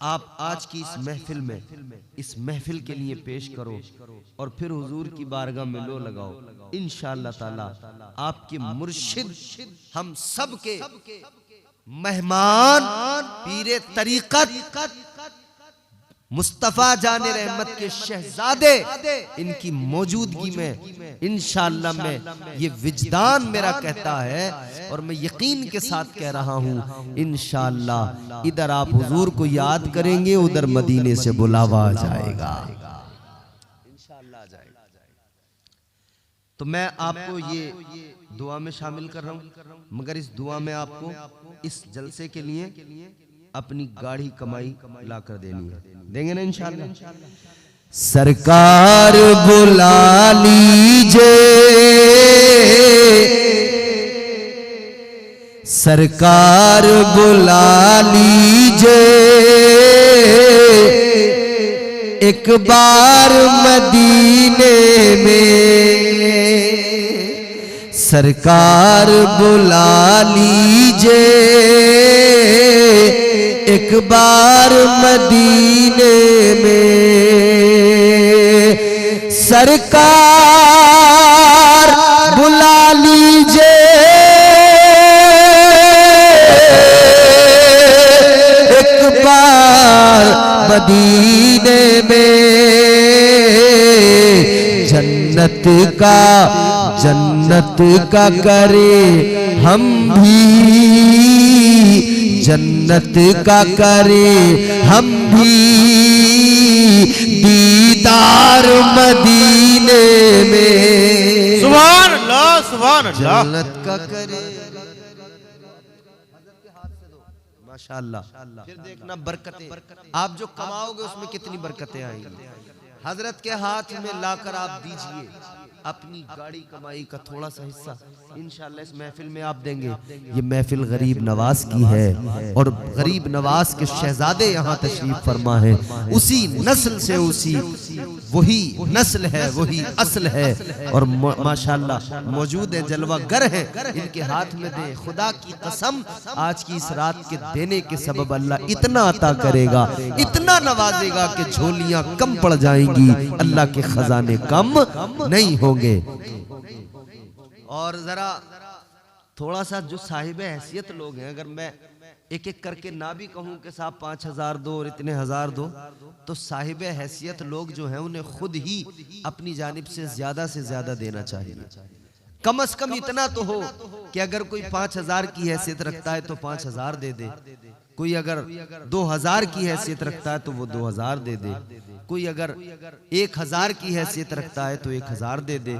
आप आज की इस महफिल के लिए पेश करो, और फिर हुजूर की बारगाह में लो लगाओ। इंशाअल्लाह ताला आपके मुर्शिद, हम सब के मेहमान, पीरे तरीक़त मुस्तफा जाने रहमत के शहजादे, इनकी मौजूदगी में इंशाअल्लाह में ये विजदान मेरा कहता है, और मैं यकीन के साथ कह रहा हूँ, इंशाअल्लाह इधर आप हुजूर को याद करेंगे, उधर मदीने से बुलावा आ जाएगा, इंशाअल्लाह आ जाएगा। तो मैं आपको ये दुआ में शामिल कर रहा हूँ, मगर इस दुआ में आपको इस जलसे के लिए अपनी गाढ़ी कमाई ला कर देनी है। देंगे ना इंशाअल्लाह। सरकार बुला लीजिए, सरकार बुला लीजिए, एक बार मदीने में, सरकार बुला लीजिए एक बार मदीने में, सरकार बुला लीजिए एक बार मदीने में, जन्नत का करे हम भी, जन्नत का करे हम भी दीदार मदीने में। सुभान अल्लाह, सुभान अल्लाह। जन्नत का करे, माशाअल्लाह। फिर देखना बरकतें, आप जो कमाओगे उसमें कितनी बरकतें आएंगी। हजरत के हाथ में लाकर आप दीजिए अपनी गाड़ी कमाई का थोड़ा सा हिस्सा, इंशाअल्लाह इस महफिल में आप देंगे। ये महफिल गरीब नवाज की है, और गरीब नवाज के शहजादे यहाँ तशरीफ फरमा है, उसी नस्ल से, उसी वही नस्ल है, वही असल है, और माशाअल्लाह मौजूद है, जलवागर है। इनके हाथ में दे, खुदा की कसम आज की इस रात के देने के सबब अल्लाह इतना अता करेगा, इतना नवाजेगा कि झोलियां कम पड़ जाएंगी, अल्लाह के खजाने कम नहीं होंगे। और जरा थोड़ा सा जो साहिब हैसियत लोग हैं, अगर मैं एक एक करके ना भी कहूं कि साहब 5,000 दो और इतने हजार दो, तो साहिब हैसियत लोग जो हैं उन्हें खुद ही अपनी जानिब से ज्यादा देना चाहिए। कम से कम इतना तो हो कि अगर कोई 5,000 की हैसियत रखता है तो 5,000 दे दे, कोई अगर 2,000 की हैसियत रखता है तो वो 2,000 दे दे, कोई अगर 1,000 की हैसियत रखता है तो 1,000 दे दे,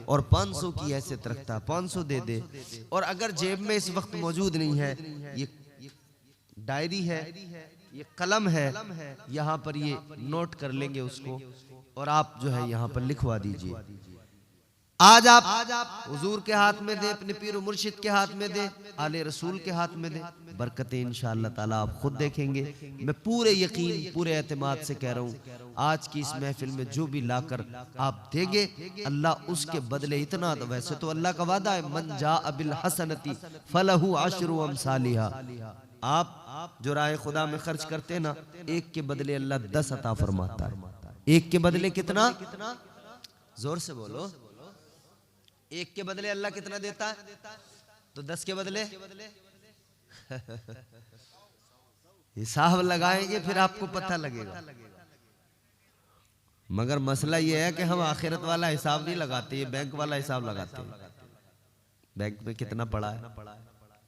और 500 की हैसियत रखता है 500 दे दे। और अगर जेब में इस वक्त मौजूद नहीं है, ये डायरी है, ये कलम है, यहाँ पर ये नोट कर लेंगे उसको, और आप जो है यहाँ पर लिखवा दीजिए। आज आप हुजूर के हाथ में दे, अपने पीर मुर्शिद के हाथ में दे, आले रसूल के हाथ में दे, बरकतें इंशाअल्लाह ताला आप खुद देखेंगे। मैं पूरे यकीन, पूरे एतमाद से कह रहा हूँ, आज की इस महफिल में जो भी लाकर आप देंगे, अल्लाह उसके बदले इतना, वैसे तो अल्लाह का वादा है, मन जाअ बिल हसनती फलहु अशरु अमसालिहा। आप जो राह खुदा में खर्च करते हैं ना, एक के बदले अल्लाह 10 अता फरमाता है। एक के बदले कितना? जोर से बोलो। एक के बदले अल्लाह कितना देता है? तो 10 के बदले हिसाब लगाएंगे फिर आपको पता लगेगा। मगर मसला यह है कि हम आखिरत वाला हिसाब नहीं लगाते, ये बैंक वाला हिसाब लगाते हैं। बैंक में कितना पड़ा है,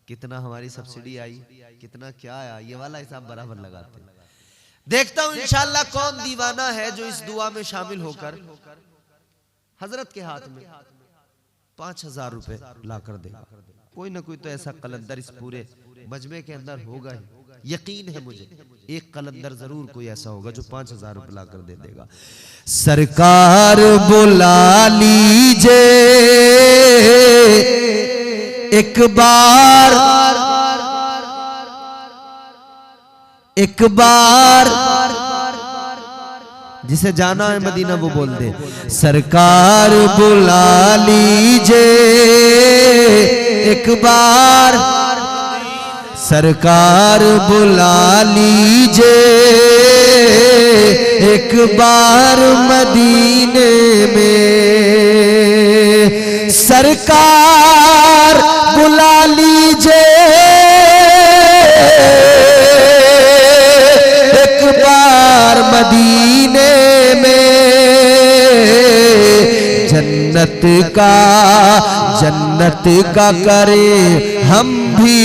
कितना हमारी सब्सिडी आई, कितना क्या आया, ये वाला हिसाब बराबर लगाते हैं। देखता हूं इंशाअल्लाह कौन दीवाना है जो इस दुआ में शामिल होकर हजरत के हाथ में 5000 रुपए ला कर देगा। कोई ना कोई तो ऐसा कलंदर इस पूरे मजमे के अंदर होगा ही, यकीन है मुझे एक कलंदर जरूर कोई ऐसा होगा जो 5000 रुपए ला कर दे देगा। सरकार बुला लीजिए एक बार, एक बार, जिसे जाना है मदीना वो बोल दे। सरकार बुला लीजिए एक बार, सरकार बुला लीजिए एक बार मदीने में, सरकार बुला लीजिए एक बार मदीने में, जन्नत का करें हम भी,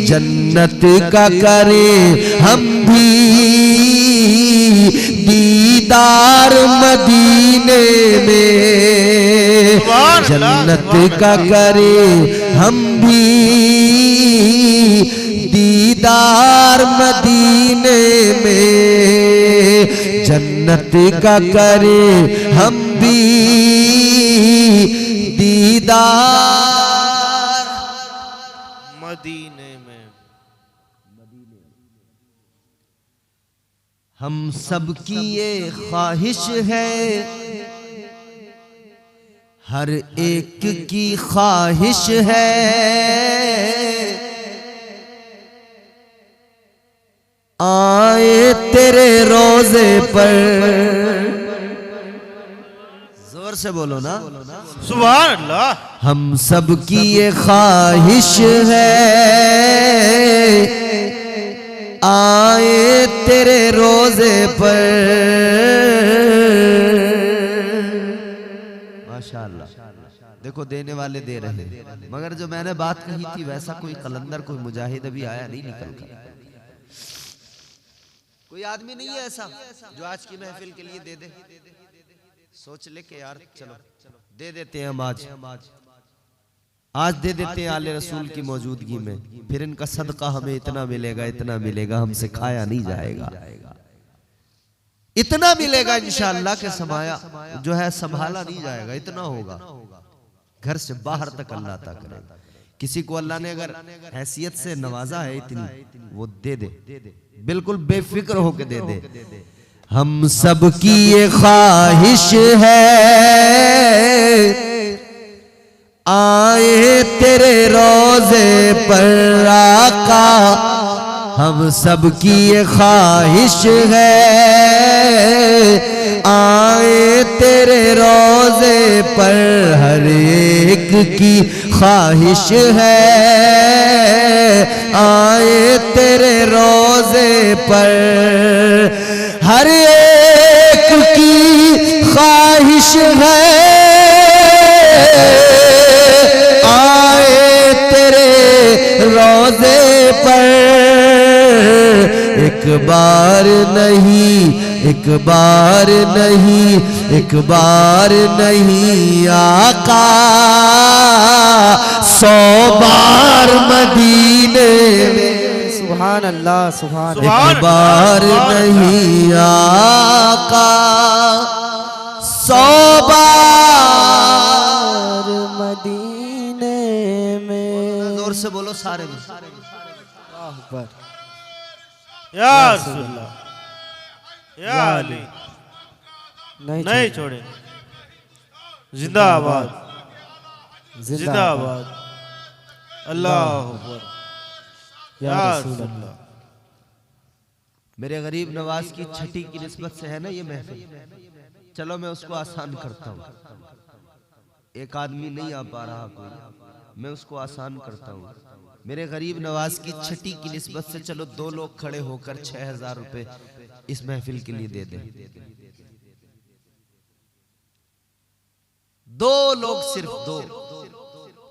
जन्नत का करें हम भी दीदार मदीने में, जन्नत का करें हम भी दीदार मदीने में, जन्नत का करें हम भी दीदार मदीने में। हम सब की ये ख्वाहिश है, हर एक की ख्वाहिश है, आए तेरे रोजे पर, जोर से बोलो ना, सुभान अल्लाह। हम सब की ये ख्वाहिश है, आए तेरे रोजे पर। माशाअल्लाह, देखो देने वाले दे रहे हैं, मगर जो मैंने बात कही थी वैसा कोई कलंदर, कोई मुजाहिद अभी आया नहीं निकल कर। कोई आदमी नहीं है ऐसा जो आज की महफिल के लिए दे दे, सोच ले कि यार चलो दे देते हैं हम आज दे देते हैं आले रसूल की मौजूदगी में, फिर इनका सदका हमें इतना मिलेगा, इतना मिलेगा, हमसे खाया नहीं जाएगा, इतना मिलेगा इंशाअल्लाह के समाया जो है संभाला नहीं जाएगा, इतना होगा घर से बाहर तक अल्लाह अता करेगा। किसी को अल्लाह ने अगर हैसियत से नवाजा है इतनी, वो दे दे, बिल्कुल बेफिक्र होके दे दे। हम सब की ये ख्वाहिश है, आए तेरे रोजे पर आका, हम सब की ये ख्वाहिश है, आए तेरे रोजे पर, हर एक की ख्वाहिश है, आए तेरे रोजे पर, हर एक की ख्वाहिश है, आए तेरे रोजे पर, एक बार नहीं, एक बार नहीं, एक बार नहीं आका, 100 बार मदीने में। सुभान अल्लाह, सुभान एक बार नहीं आका, 100 बार मदीने में। जोर से बोलो सारे में, या रसूलल्लाह, या अली, नहीं छोड़े, जिंदाबाद, जिंदाबाद, अल्लाह अकबर, या रसूलल्लाह। मेरे गरीब नवाज की छठी की निस्बत से है ना ये महफिल, चलो मैं उसको आसान करता हूँ। एक आदमी नहीं आ पा रहा कोई, मैं उसको आसान करता हूँ। मेरे गरीब नवाज की छठी की निस्बत से चलो 2 लोग खड़े होकर 6000 रुपए इस महफिल के लिए दे दें। 2 लोग, सिर्फ 2।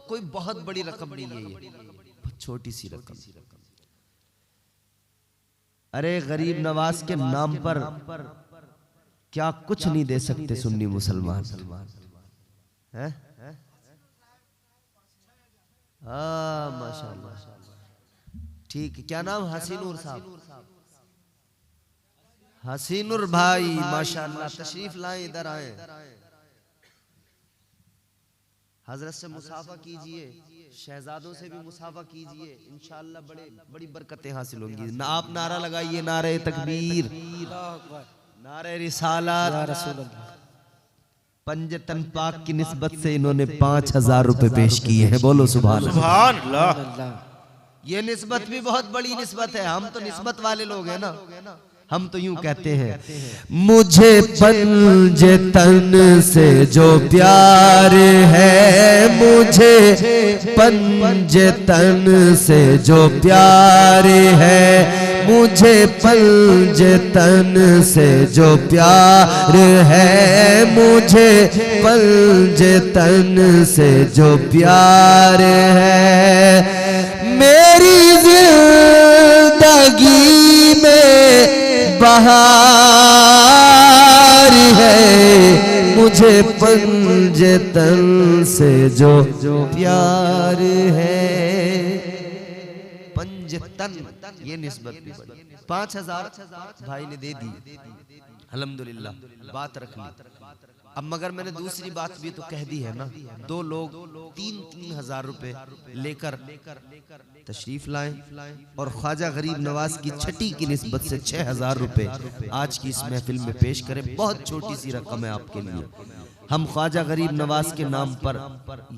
कोई बहुत बड़ी रकम नहीं है, ये बहुत छोटी सी रकम। अरे गरीब नवाज के नाम पर क्या कुछ नहीं दे सकते सुन्नी मुसलमान हैं? माशाल्लाह, ठीक है। क्या नाम? हसीनुर साहब, हसीनुर भाई, माशाल्लाह। तशरीफ लाएं, इधर आए। हजरत से मुसाफा कीजिए, शहजादों से भी मुसाफा कीजिए, इंशाअल्लाह बड़ी बरकतें हासिल होंगी। ना आप नारा लगाइए, नारे तकबीर, नारे रिसालत। पंजतन पाक की निस्बत से इन्होंने 5000 रुपए पेश किए हैं। बोलो सुभान अल्लाह। ये निस्बत भी बहुत बड़ी निस्बत है। हम तो निस्बत वाले लोग हैं ना, हम तो यूं कहते हैं, मुझे पंजतन से जो प्यार है, मुझे पंजतन से जो प्यार है, मुझे पंजतन से जो प्यार है, मुझे पंजतन से जो प्यार है, मेरी जिंदगी में बहार है, मुझे पंजतन से जो प्यार है। पंजतन, ये निस्बत भी बड़ी। 5000 भाई ने दे दी, अल्हम्दुलिल्लाह, बात रख ली। अब मगर मैंने दूसरी बात भी तो कह दी है ना, 2 लोग 3-3 हजार रुपए लेकर तशरीफ लाएं और ख्वाजा गरीब नवाज की छठी की निस्बत से 6000 रुपए आज की इस महफिल में पेश करें। बहुत छोटी सी रकम है आपके लिए। हम ख्वाजा गरीब नवाज के नाम पर,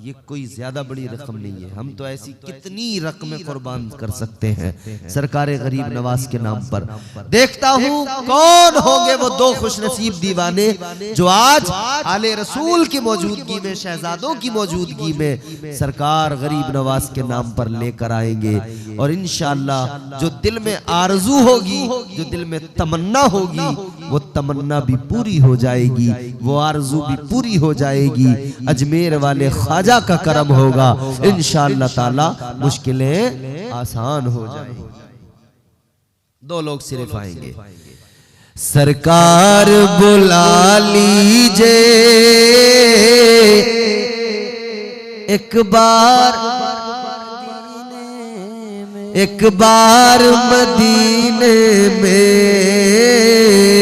ये कोई ज्यादा बड़ी रकम नहीं है, हम तो ऐसी कितनी रकमें कुर्बान कर सकते हैं सरकार गरीब नवाज के नाम पर। देखता हूँ कौन होंगे वो 2 खुशनसीब दीवाने जो आज आले रसूल की मौजूदगी में, शहजादों की मौजूदगी में सरकार गरीब नवाज के नाम पर लेकर आएंगे। और इंशाअल्लाह जो दिल में आरजू होगी, जो दिल में तमन्ना होगी, वो तमन्ना भी पूरी हो जाएगी, वो आरजू भी पूरी हो जाएगी। अजमेर वाले ख्वाजा का करम होगा, इंशाअल्लाह ताला मुश्किलें आसान हो जाएंगी। 2 लोग सिर्फ आएंगे। सरकार बुला लीजिए एक बार, एक बार मदीने में,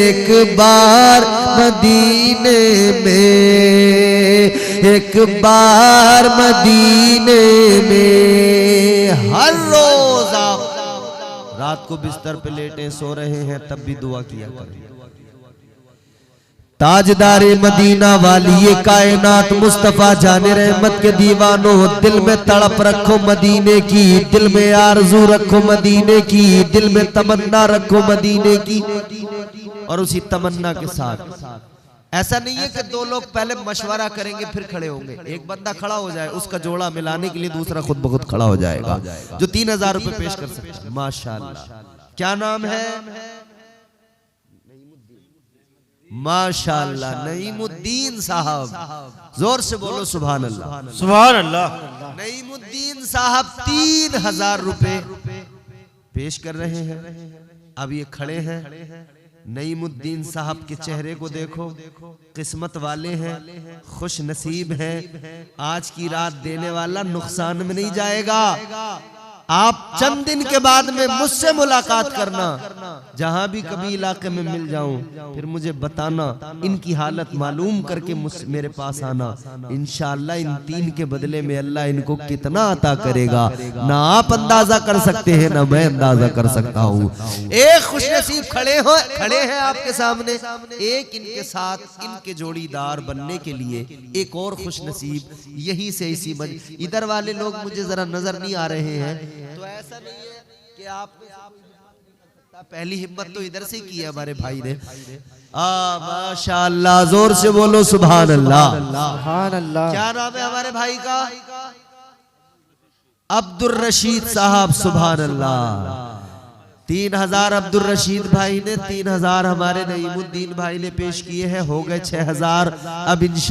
एक बार मदीने में, एक बार मदीने में। हर रोज आप रात को बिस्तर पे लेटे सो रहे हैं तब भी दुआ किया करें। ताजदारे मदीना वाली ये कायनात मुस्तफा जाने रहमत के दीवानों, दिल में तड़प रखो मदीने की, दिल में आरजू रखो मदीने की, दिल में तमन्ना रखो मदीने की। और उसी तमन्ना के साथ ऐसा नहीं है कि 2 लोग पहले मशवरा करेंगे फिर खड़े होंगे। एक बंदा खड़ा हो जाए, उसका जोड़ा मिलाने के लिए दूसरा खुद ब खुद खड़ा हो जाएगा जो 3000 रुपए पेश कर सकता है। माशाअल्लाह। क्या नाम है? माशाअल्लाह, नईमुद्दीन साहब। जोर से बोलो सुभान अल्लाह, सुभान अल्लाह। नईमुद्दीन साहब 3000 रुपए पेश कर रहे हैं। अब ये खड़े हैं। नईमुद्दीन साहब के चेहरे को देखो, किस्मत वाले हैं, खुश नसीब हैं। आज की रात देने वाला नुकसान में नहीं जाएगा। आप चंद दिन के बाद में मुझसे मुलाकात करना, जहां भी कभी इलाके में मिल जाऊं फिर मुझे बताना, इनकी हालत मालूम करके मेरे पास आना। इंशाअल्लाह इन 3 के बदले में अल्लाह इनको कितना अता करेगा ना आप अंदाजा कर सकते हैं ना मैं अंदाजा कर सकता हूँ। एक खुशनसीब खड़े हैं आपके सामने, एक इनके साथ इनके जोड़ीदार बनने के लिए एक और खुशनसीब यही से इसी इधर वाले लोग मुझे जरा नजर नहीं आ रहे हैं, तो ऐसा नहीं है कि आप पहली हिम्मत तो इधर से की है हमारे भाई ने। माशाअल्लाह, जोर से बोलो सुभान अल्लाह। सुभान अल्लाह। क्या नाम है हमारे भाई का? अब्दुल रशीद साहब, सुभान अल्लाह। 3000 अब्दुल रशीद भाई ने, 3000 हमारे नईमुद्दीन भाई ने पेश किए हैं, हो गए 6000। अब इंशाअल्लाह